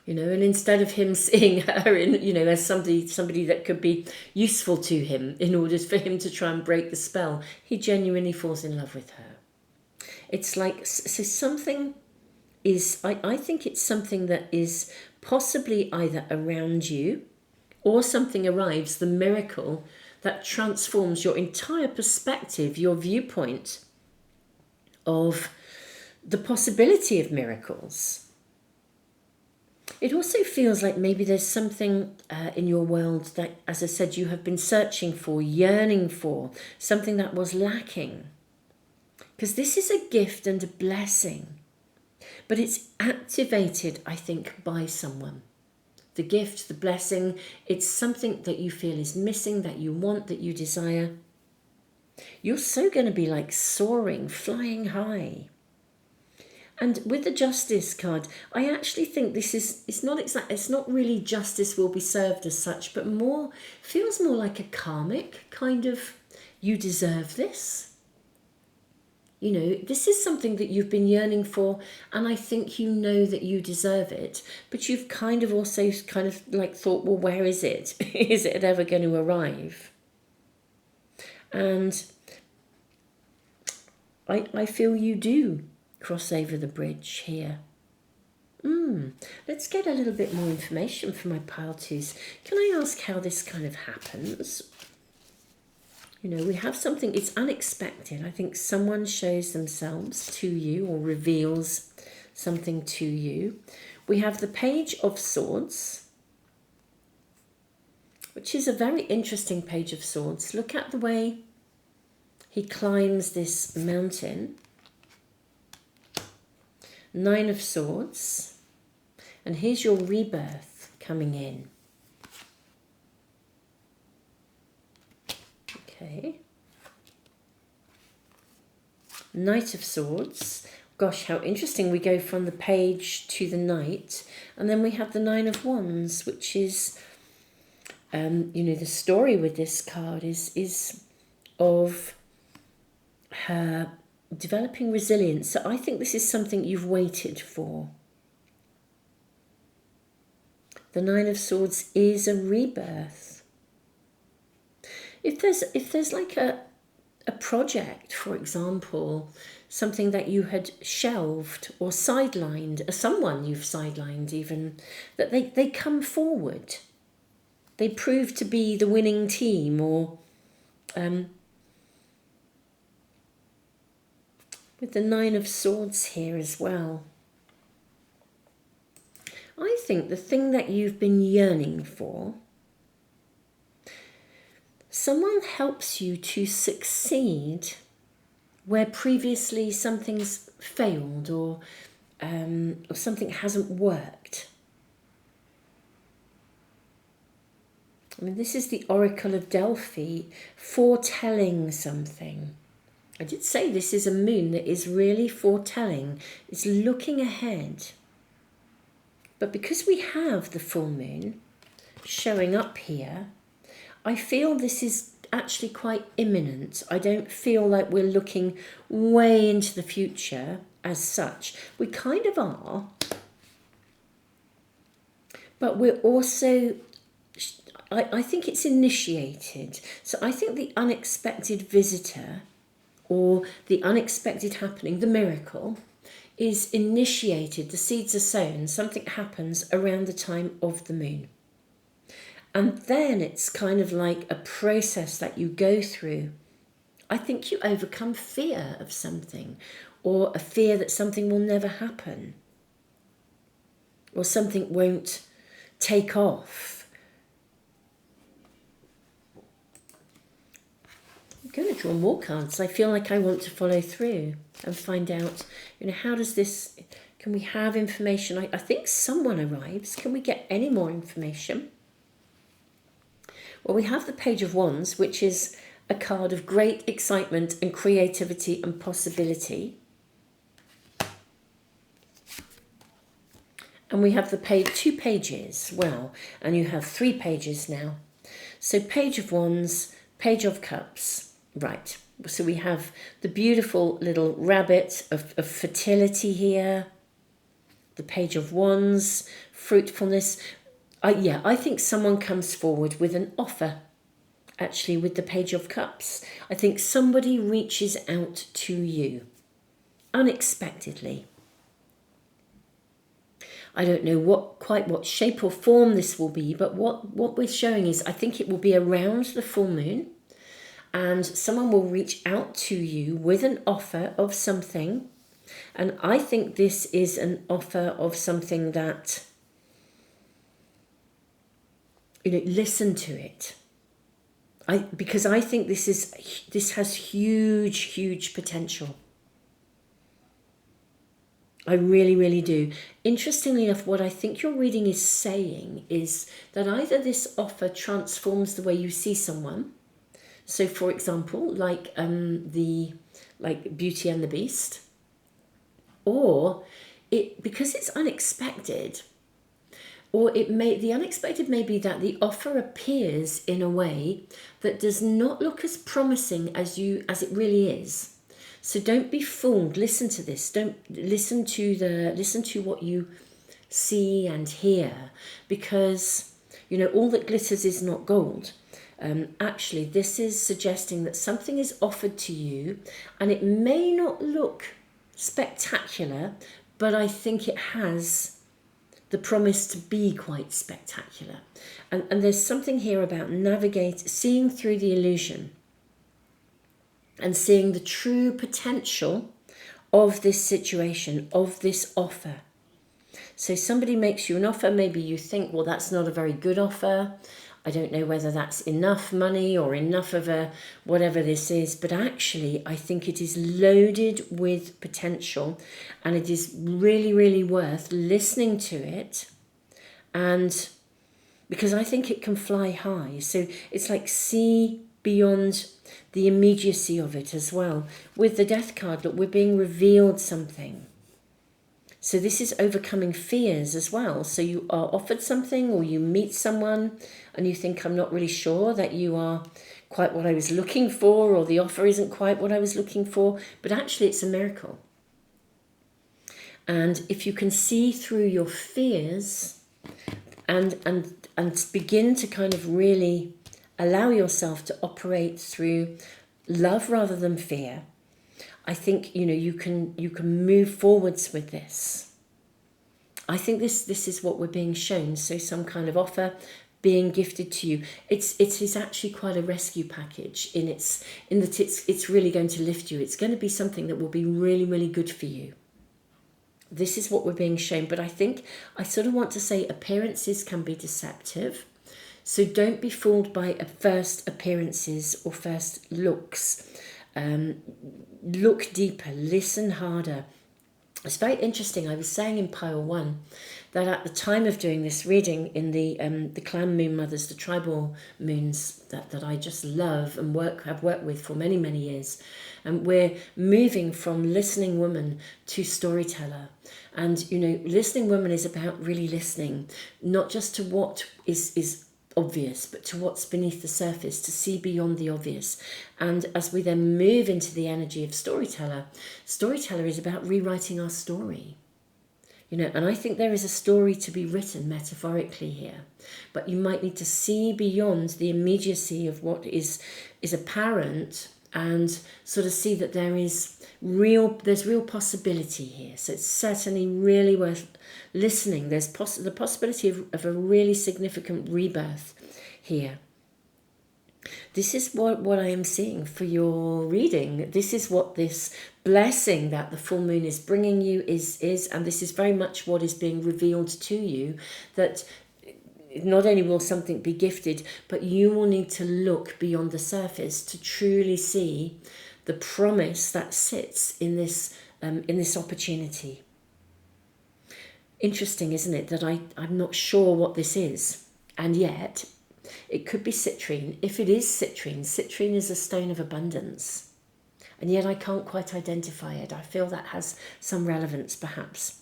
Speaker 1: And instead of him seeing her as somebody that could be useful to him in order for him to try and break the spell, he genuinely falls in love with her. It's like, so something is, I think it's something that is possibly either around you, or something arrives, the miracle that transforms your entire perspective, your viewpoint of the possibility of miracles. It also feels like maybe there's something in your world that, as I said, you have been searching for, yearning for, something that was lacking. Because this is a gift and a blessing, but it's activated, I think, by someone. The gift, the blessing, it's something that you feel is missing, that you want, that you desire. You're so going to be like soaring, flying high. And with the Justice card, I actually think this is, it's not really justice will be served as such, but feels more like a karmic kind of, you deserve this. This is something that you've been yearning for, and I think you know that you deserve it, but you've kind of also like thought, well, where is it? Is it ever going to arrive? And I feel you do cross over the bridge here. Let's get a little bit more information from my pile twos. Can I ask how this kind of happens? We have something, it's unexpected. I think someone shows themselves to you or reveals something to you. We have the Page of Swords, which is a very interesting Page of Swords. Look at the way he climbs this mountain. Nine of Swords, and here's your rebirth coming in. Okay. Knight of Swords. Gosh, how interesting. We go from the Page to the Knight, and then we have the Nine of Wands, which is, the story with this card is of her developing resilience. So I think this is something you've waited for. The Nine of Swords is a rebirth. If there's like a project, for example, something that you had shelved or sidelined, someone you've sidelined even, that they come forward. They prove to be the winning team, or with the Nine of Swords here as well. I think the thing that you've been yearning for, someone helps you to succeed where previously something's failed or something hasn't worked. This is the Oracle of Delphi, foretelling something. I did say this is a moon that is really foretelling. It's looking ahead. But because we have the full moon showing up here, I feel this is actually quite imminent. I don't feel like we're looking way into the future as such. We kind of are, but we're also, I think it's initiated. So I think the unexpected visitor or the unexpected happening, the miracle, is initiated. The seeds are sown, something happens around the time of the moon. And then it's kind of like a process that you go through. I think you overcome fear of something, or a fear that something will never happen, or something won't take off. I'm going to draw more cards. I feel like I want to follow through and find out, how does this, can we have information? I think someone arrives. Can we get any more information? Well, we have the Page of Wands, which is a card of great excitement and creativity and possibility. And we have the two pages, wow, and you have 3 pages now. So Page of Wands, Page of Cups, right. So we have the beautiful little rabbit of fertility here, the Page of Wands, fruitfulness. I think someone comes forward with an offer, actually, with the Page of Cups. I think somebody reaches out to you unexpectedly. I don't know quite what shape or form this will be, but what we're showing is I think it will be around the full moon, and someone will reach out to you with an offer of something. And I think this is an offer of something that, listen to it. Because I think this has huge potential. I really, really do. Interestingly enough, what I think your reading is saying is that either this offer transforms the way you see someone. So, for example, like Beauty and the Beast, or because it's unexpected. Or the unexpected may be that the offer appears in a way that does not look as promising as it really is. So don't be fooled. Listen to this. Don't listen to what you see and hear, because all that glitters is not gold. Actually, this is suggesting that something is offered to you, and it may not look spectacular, but I think it has the promise to be quite spectacular. And there's something here about seeing through the illusion and seeing the true potential of this situation, of this offer. So somebody makes you an offer, maybe you think, well, that's not a very good offer. I don't know whether that's enough money or enough of whatever this is, but actually I think it is loaded with potential, and it is really, really worth listening to it, and because I think it can fly high. So it's like see beyond the immediacy of it as well. With the Death card, look, we're being revealed something. So this is overcoming fears as well. So you are offered something, or you meet someone and you think, I'm not really sure that you are quite what I was looking for, or the offer isn't quite what I was looking for, but actually it's a miracle. And if you can see through your fears and begin to kind of really allow yourself to operate through love rather than fear, I think you can move forwards with this. I think this is what we're being shown. So some kind of offer being gifted to you. It is actually quite a rescue package in that it's really going to lift you. It's going to be something that will be really, really good for you. This is what we're being shown. But I think I sort of want to say appearances can be deceptive. So don't be fooled by first appearances or first looks. Look deeper, listen harder. It's very interesting. I was saying in pile 1 that at the time of doing this reading in the clan moon mothers, the tribal moons that I just love and have worked with for many, many years, and we're moving from listening woman to storyteller. And listening woman is about really listening, not just to what is obvious, but to what's beneath the surface, to see beyond the obvious. And as we then move into the energy of storyteller, storyteller is about rewriting our story. And I think there is a story to be written metaphorically here, but you might need to see beyond the immediacy of what is apparent and sort of see that there's real possibility here. So it's certainly really worth listening. There's the possibility of a really significant rebirth here. This is what I am seeing for your reading. This is what this blessing that the full moon is bringing you is, and this is very much what is being revealed to you, that not only will something be gifted, but you will need to look beyond the surface to truly see the promise that sits in this opportunity. Interesting, isn't it, that I'm not sure what this is, and yet it could be citrine. If it is citrine, citrine is a stone of abundance, and yet I can't quite identify it. I feel that has some relevance, perhaps.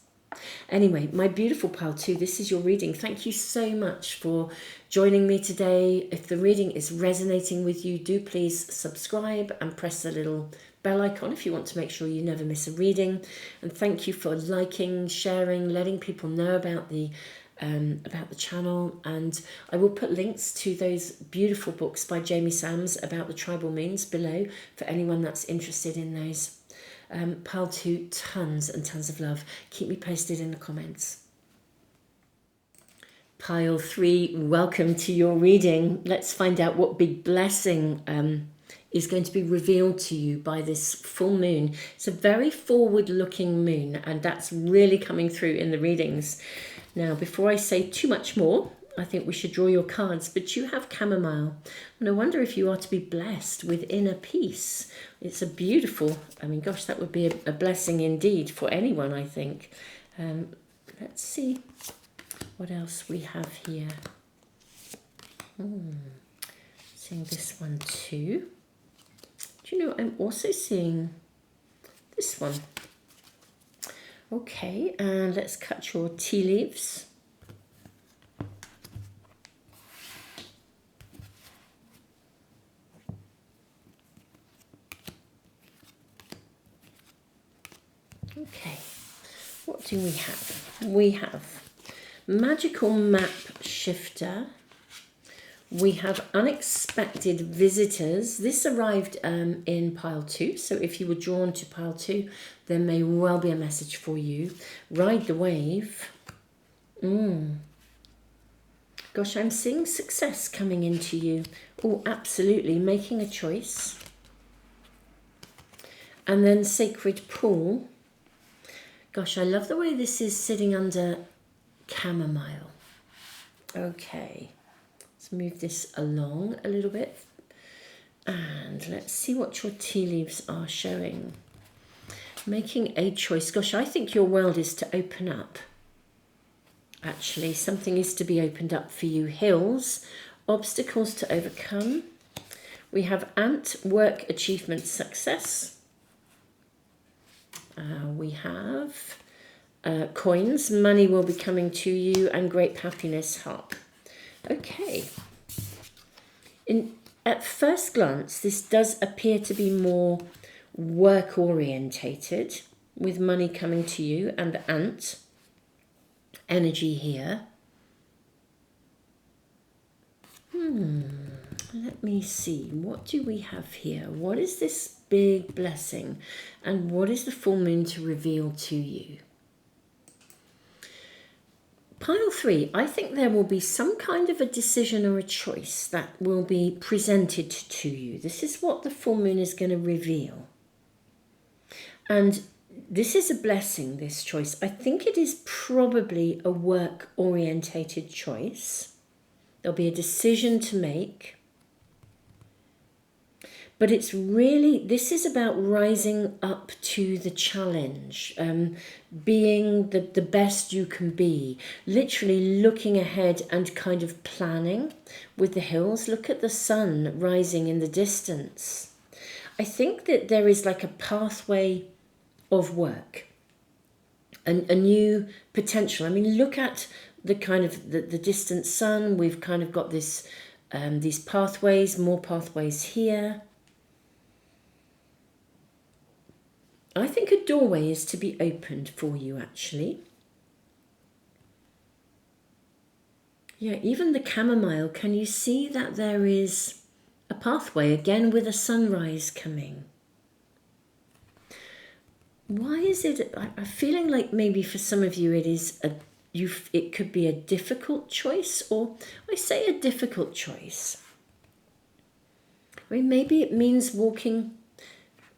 Speaker 1: Anyway, my beautiful pile 2, this is your reading. Thank you so much for joining me today. If the reading is resonating with you, do please subscribe and press the little bell icon if you want to make sure you never miss a reading. And thank you for liking, sharing, letting people know about the channel. And I will put links to those beautiful books by Jamie Sams about the tribal moons below for anyone that's interested in those. Pile 2, tons and tons of love. Keep me posted in the comments. Pile 3, welcome to your reading. Let's find out what big blessing is going to be revealed to you by this full moon. It's a very forward-looking moon, and that's really coming through in the readings. Now, before I say too much more, I think we should draw your cards, but you have chamomile. And I wonder if you are to be blessed with inner peace. It's a beautiful, gosh, that would be a blessing indeed for anyone, I think. Let's see what else we have here. Seeing this one too. Do you know, I'm also seeing this one. Okay, and let's cut your tea leaves. Okay, what do we have? We have magical map shifter. We have unexpected visitors. This arrived in pile 2, so if you were drawn to pile 2, there may well be a message for you. Ride the wave. Gosh, I'm seeing success coming into you. Oh, absolutely, making a choice. And then sacred pool. Gosh, I love the way this is sitting under chamomile. Okay, let's move this along a little bit. And let's see what your tea leaves are showing. Making a choice. Gosh, I think your world is to open up. Actually, something is to be opened up for you. Hills, obstacles to overcome. We have ant, work, achievement, success. We have coins, money will be coming to you, and great happiness, harp. Okay. At first glance, this does appear to be more work orientated, with money coming to you and the ant energy here. Let me see, what do we have here? What is this big blessing, and what is the full moon to reveal to you? Pile 3, I think there will be some kind of a decision or a choice that will be presented to you. This is what the full moon is going to reveal. And this is a blessing, this choice. I think it is probably a work-orientated choice. There'll be a decision to make. But it's really, this is about rising up to the challenge, being the best you can be, literally looking ahead and kind of planning with the hills. Look at the sun rising in the distance. I think that there is like a pathway of work, a new potential. I mean, look at the kind of the distant sun. We've kind of got this these pathways, more pathways here. I think a doorway is to be opened for you, actually. Yeah, even the chamomile, can you see that there is a pathway, again with a sunrise coming? Why is it, I'm feeling like maybe for some of you it is it could be a difficult choice, or I say a difficult choice. I mean, maybe it means walking,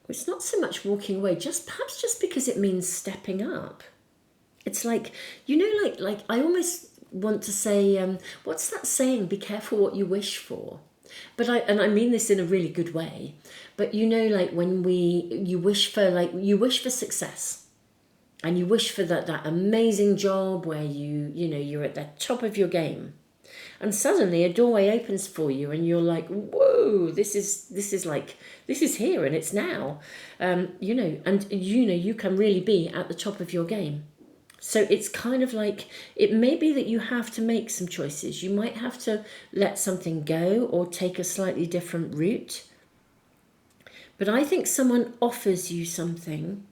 Speaker 1: it's not so much walking away, perhaps just because it means stepping up. It's like, you know, like I almost want to say, what's that saying? Be careful what you wish for. But I mean this in a really good way. But you know, like when you wish for success, and you wish for that amazing job where you're at the top of your game, and suddenly a doorway opens for you, and you're like, whoa, this is here and it's now, you can really be at the top of your game. So it's kind of like, it may be that you have to make some choices. You might have to let something go or take a slightly different route. But I think someone offers you something,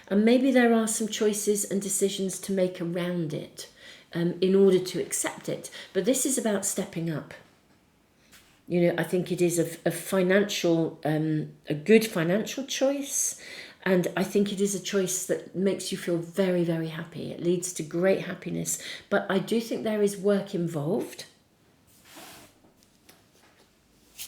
Speaker 1: and maybe there are some choices and decisions to make around it in order to accept it. But this is about stepping up. You know, I think it is a good financial choice. And I think it is a choice that makes you feel very, very happy. It leads to great happiness. But I do think there is work involved.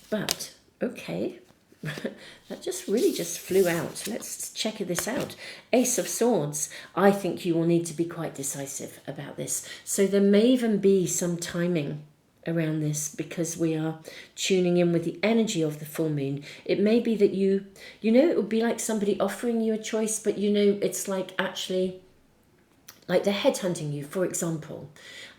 Speaker 1: But, okay, that just flew out. Let's check this out. Ace of Swords. I think you will need to be quite decisive about this. So there may even be some timing around this, because we are tuning in with the energy of the full moon. It may be that it would be like somebody offering you a choice, but it's like actually like they're headhunting you, for example.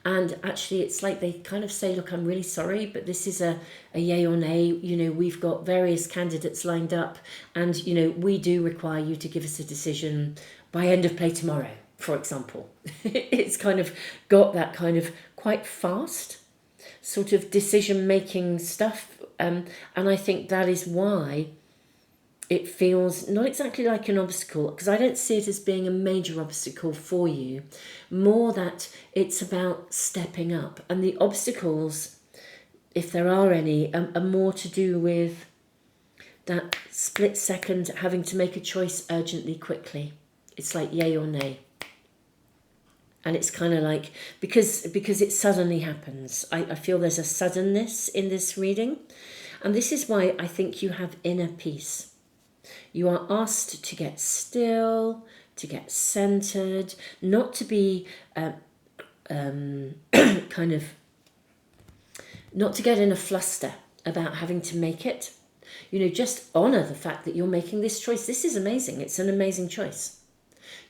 Speaker 1: And actually it's like they kind of say, look, I'm really sorry, but this is a yay or nay. We've got various candidates lined up, and we do require you to give us a decision by end of play tomorrow, for example. It's kind of got that kind of quite fast sort of decision-making stuff. And I think that is why it feels not exactly like an obstacle, because I don't see it as being a major obstacle for you. More that it's about stepping up. And the obstacles, if there are any, are more to do with that split second having to make a choice urgently, quickly. It's like yay or nay. And it's kind of like, because it suddenly happens. I feel there's a suddenness in this reading. And this is why I think you have inner peace. You are asked to get still, to get centered, not to be not to get in a fluster about having to make it. Just honor the fact that you're making this choice. This is amazing. It's an amazing choice.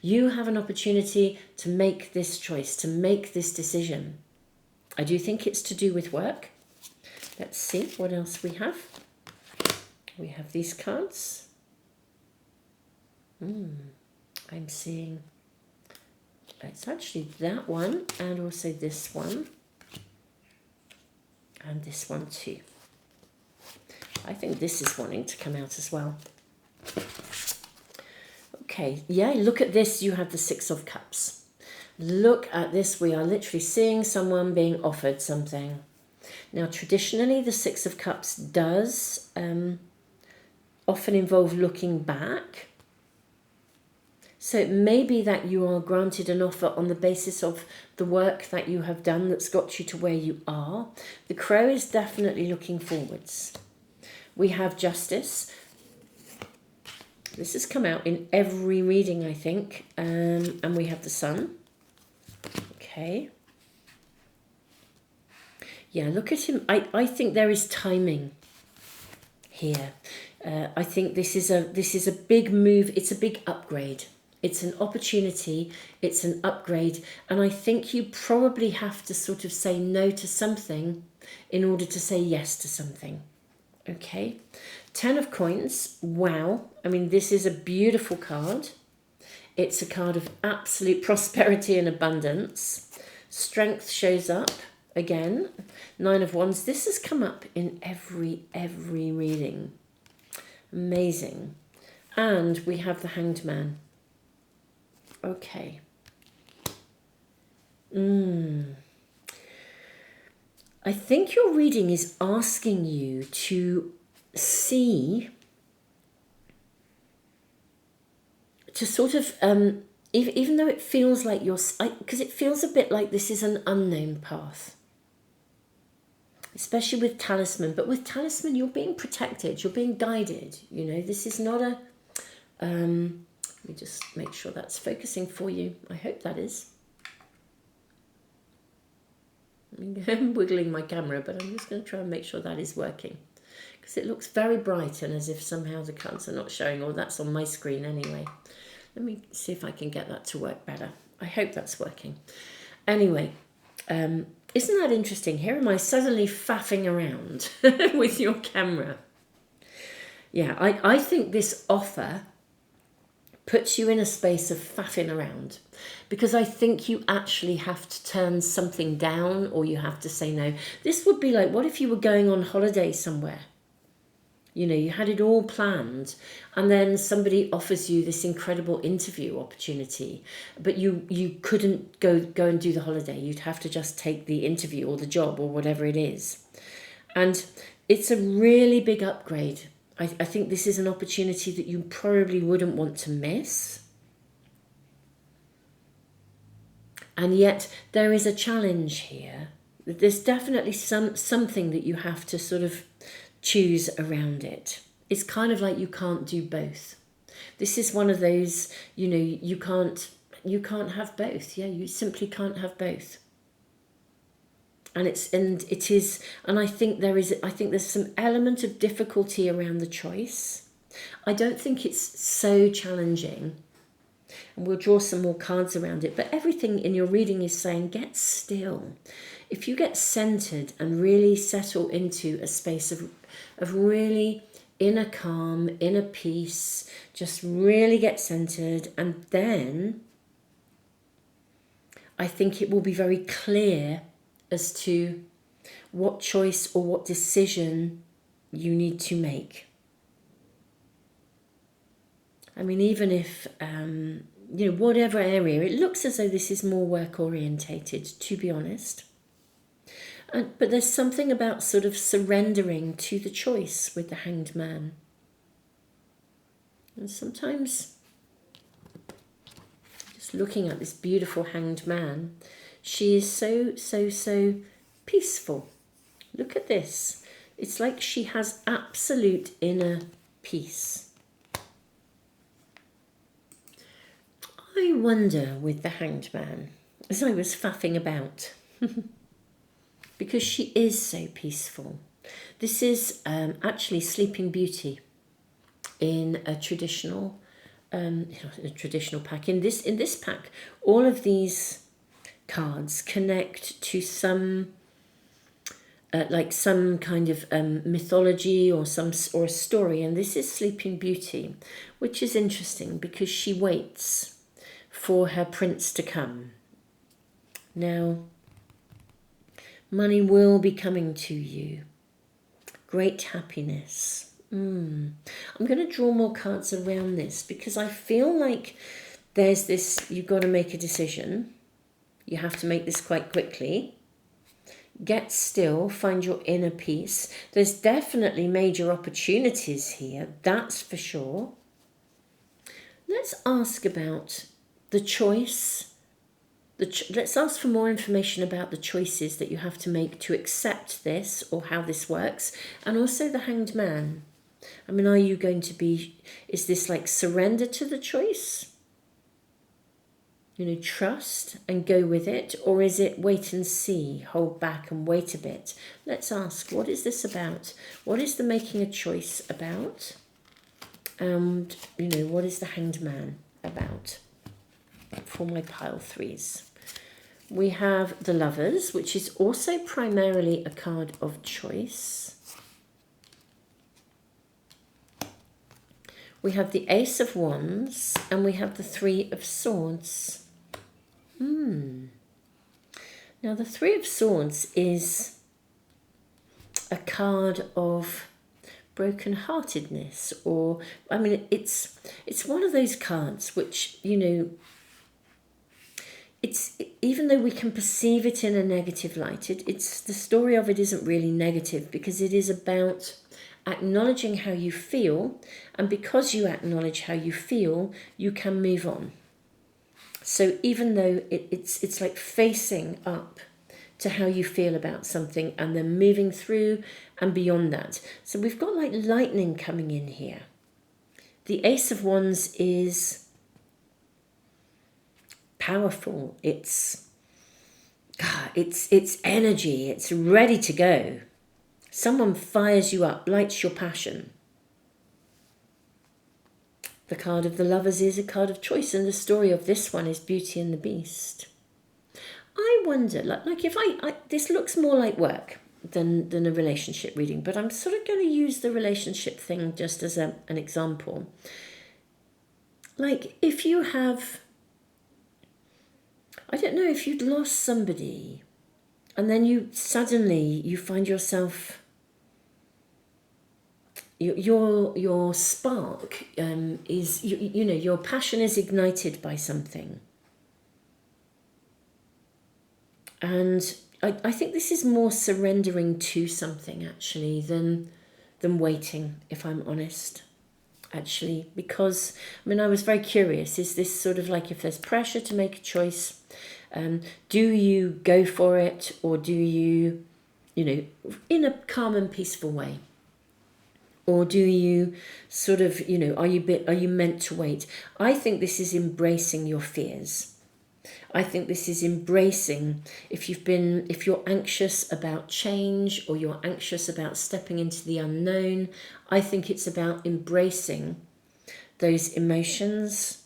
Speaker 1: You have an opportunity to make this choice, to make this decision. I do think it's to do with work. Let's see what else we have. We have these cards. I'm seeing, it's actually that one, and also this one. And this one too. I think this is wanting to come out as well. Okay, yeah, look at this. You have the Six of Cups. Look at this. We are literally seeing someone being offered something. Now, traditionally, the Six of Cups does often involve looking back. So it may be that you are granted an offer on the basis of the work that you have done that's got you to where you are. The Crow is definitely looking forwards. We have Justice. This has come out in every reading, I think. And we have the Sun. Okay. Yeah, look at him. I think there is timing here. I think this is a big move. It's a big upgrade. It's an opportunity. It's an upgrade. And I think you probably have to sort of say no to something in order to say yes to something. Okay. 10 of Coins. Wow. I mean, this is a beautiful card. It's a card of absolute prosperity and abundance. Strength shows up again. 9 of Wands. This has come up in every reading. Amazing. And we have the Hanged Man. Okay. I think your reading is asking you to see, to sort of, even though it feels like you're, because it feels a bit like this is an unknown path, especially with Talisman. But with Talisman, you're being protected, you're being guided. You know, this is not a, let me just make sure that's focusing for you. I hope that is. I'm wiggling my camera, but I'm just going to try and make sure that is working, because it looks very bright and as if somehow the cards are not showing, or that's on my screen anyway. Let me see if I can get that to work better. I hope that's working. Anyway, isn't that interesting? Here am I suddenly faffing around with your camera. Yeah, I think this offer puts you in a space of faffing around, because I think you actually have to turn something down, or you have to say no. This would be like, what if you were going on holiday somewhere? You know, you had it all planned, and then somebody offers you this incredible interview opportunity, but you couldn't go and do the holiday. You'd have to just take the interview or the job or whatever it is. And it's a really big upgrade. I think this is an opportunity that you probably wouldn't want to miss. And yet there is a challenge here. There's definitely something that you have to sort of choose around it. It's kind of like you can't do both. This is one of those, you know, you can't have both. Yeah, you simply can't have both. And I think there's some element of difficulty around the choice. I don't think it's so challenging, and we'll draw some more cards around it, but everything in your reading is saying get still. If you get centered and really settle into a space of really inner calm, inner peace, just really get centered, and then I think it will be very clear as to what choice or what decision you need to make. I mean, even if, whatever area, it looks as though this is more work orientated, to be honest. But there's something about sort of surrendering to the choice with the Hanged Man. And sometimes, just looking at this beautiful Hanged Man, she is so peaceful. Look at this. It's like she has absolute inner peace. I wonder with the Hanged Man, as I was faffing about, because she is so peaceful. This is actually Sleeping Beauty in a traditional pack. In this pack, all of these cards connect to some kind of mythology or a story, and this is Sleeping Beauty, which is interesting because she waits for her prince to come. Now, money will be coming to you. Great happiness. I'm going to draw more cards around this because I feel like there's this, you've got to make a decision. You have to make this quite quickly. Get still, find your inner peace. There's definitely major opportunities here, that's for sure. Let's ask about the choice. Let's ask for more information about the choices that you have to make to accept this, or how this works, and also the Hanged Man. I mean, are you going to be, is this like surrender to the choice? Trust and go with it, or is it wait and see, hold back and wait a bit? Let's ask, what is this about? What is the making a choice about? And, what is the Hanged Man about? For my pile threes. We have the Lovers, which is also primarily a card of choice. We have the Ace of Wands, and we have the Three of Swords. Now the Three of Swords is a card of brokenheartedness, or I mean it's one of those cards which, you know, it's, even though we can perceive it in a negative light, it's the story of it isn't really negative, because it is about acknowledging how you feel, and because you acknowledge how you feel, you can move on. So even though it's like facing up to how you feel about something and then moving through and beyond that. So we've got like lightning coming in here. The Ace of Wands is powerful. It's energy. It's ready to go. Someone fires you up, lights your passion. The card of the Lovers is a card of choice, and the story of this one is Beauty and the Beast. I wonder, like if I this looks more like work than a relationship reading, but I'm sort of going to use the relationship thing just as an example. Like if you have, I don't know, if you'd lost somebody and then you find yourself, your spark is, you know, your passion is ignited by something. And I think this is more surrendering to something actually than waiting, if I'm honest, actually. Because, I mean, I was very curious, is this sort of like if there's pressure to make a choice, do you go for it, or do you, you know, in a calm and peaceful way? Or do you sort of, you know, are you meant to wait? I think this is embracing your fears. I think this is embracing, if you're anxious about change, or you're anxious about stepping into the unknown, I think it's about embracing those emotions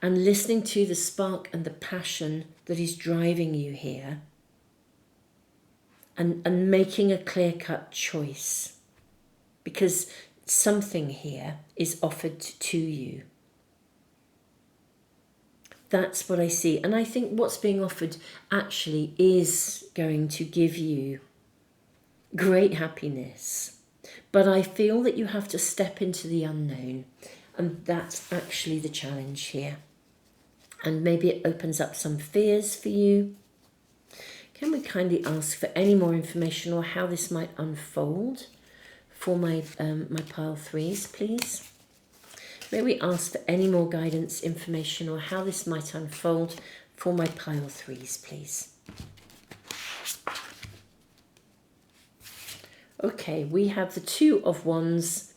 Speaker 1: and listening to the spark and the passion that is driving you here, and making a clear-cut choice, because something here is offered to you. That's what I see. And I think what's being offered actually is going to give you great happiness. But I feel that you have to step into the unknown. And that's actually the challenge here. And maybe it opens up some fears for you. Can we kindly ask for any more information or how this might unfold for my pile threes, please? May we ask for any more guidance, information, or how this might unfold for my pile threes, please? Okay, we have the Two of Wands,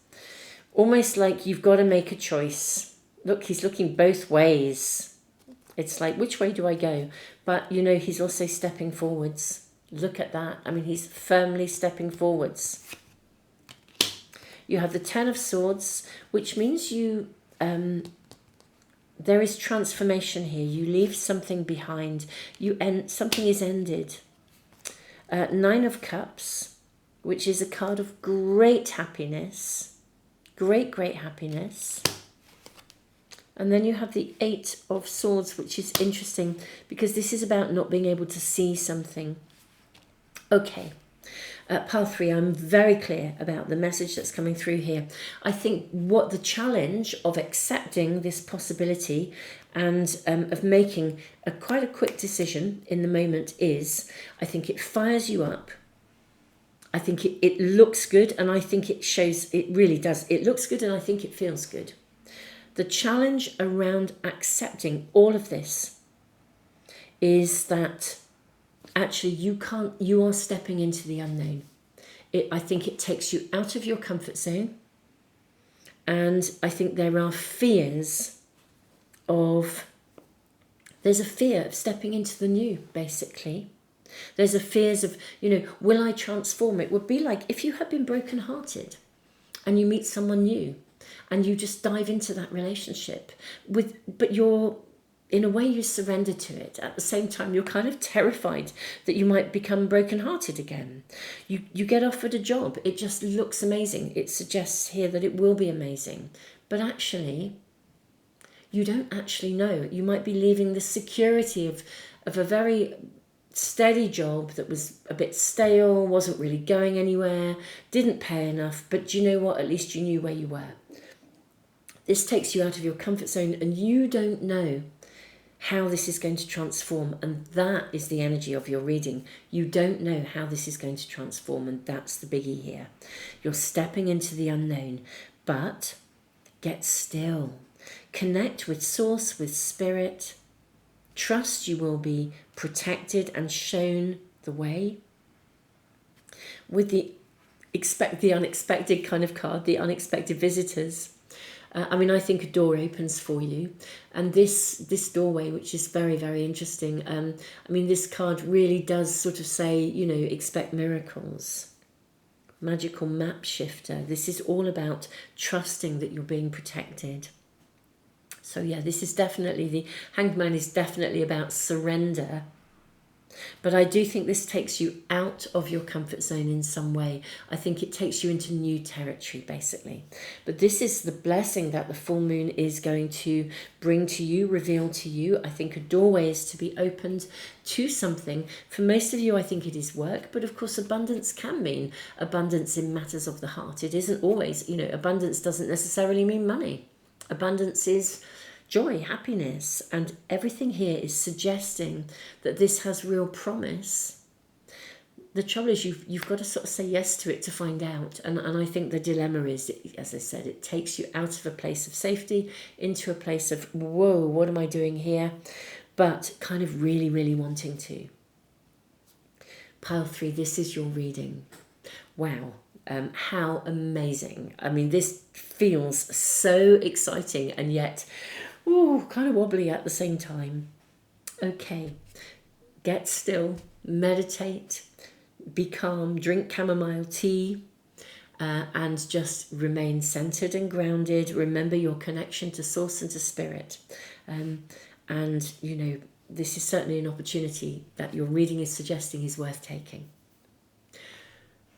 Speaker 1: almost like you've got to make a choice. Look, he's looking both ways. It's like, which way do I go? But, you know, he's also stepping forwards. Look at that. I mean, he's firmly stepping forwards. You have the Ten of Swords, which means you, there is transformation here. You leave something behind. Something is ended. Nine of Cups, which is a card of great happiness. Great happiness. And then you have the Eight of Swords, which is interesting because this is about not being able to see something. Okay. Pile 3, I'm very clear about the message that's coming through here. I think what the challenge of accepting this possibility and of making quite a quick decision in the moment is, I think it fires you up. I think it looks good, and I think it shows, it really does. It looks good and I think it feels good. The challenge around accepting all of this is that actually you are stepping into the unknown. I think it takes you out of your comfort zone. And I think there are fears there's a fear of stepping into the new, basically. There's a fears of, will I transform? It would be like if you had been brokenhearted and you meet someone new and you just dive into that relationship but you're, in a way, you surrender to it. At the same time, you're kind of terrified that you might become brokenhearted again. You get offered a job. It just looks amazing. It suggests here that it will be amazing. But actually, you don't actually know. You might be leaving the security of a very steady job that was a bit stale, wasn't really going anywhere, didn't pay enough, but do you know what? At least you knew where you were. This takes you out of your comfort zone, and you don't know how this is going to transform, and that is the energy of your reading. You don't know how this is going to transform, and that's the biggie here. You're stepping into the unknown, but get still. Connect with source, with spirit. Trust you will be protected and shown the way. With the unexpected kind of card, the unexpected visitors. I think a door opens for you, and this doorway, which is very, very interesting. This card really does sort of say, expect miracles. Magical map shifter. This is all about trusting that you're being protected. So yeah, this is definitely, the Hanged Man is definitely about surrender. But I do think this takes you out of your comfort zone in some way. I think it takes you into new territory, basically. But this is the blessing that the full moon is going to bring to you, reveal to you. I think a doorway is to be opened to something. For most of you, I think it is work. But of course, abundance can mean abundance in matters of the heart. It isn't always, abundance doesn't necessarily mean money. Abundance is joy, happiness, and everything here is suggesting that this has real promise. The trouble is you've got to sort of say yes to it to find out. And I think the dilemma is, as I said, it takes you out of a place of safety into a place of, whoa, what am I doing here? But kind of really, really wanting to. Pile 3, this is your reading. Wow. How amazing. This feels so exciting and yet kind of wobbly at the same time. Okay, get still, meditate, be calm, drink chamomile tea, and just remain centered and grounded. Remember your connection to source and to spirit. This is certainly an opportunity that your reading is suggesting is worth taking.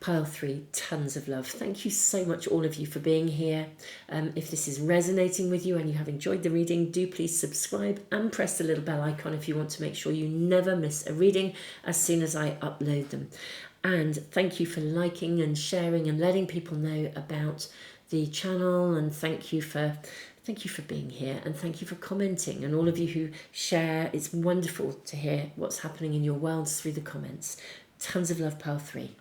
Speaker 1: Pile 3, tons of love. Thank you so much, all of you, for being here. If this is resonating with you and you have enjoyed the reading, do please subscribe and press the little bell icon if you want to make sure you never miss a reading as soon as I upload them. And thank you for liking and sharing and letting people know about the channel, and thank you for being here, and thank you for commenting, and all of you who share. It's wonderful to hear what's happening in your worlds through the comments. Tons of love, Pile 3.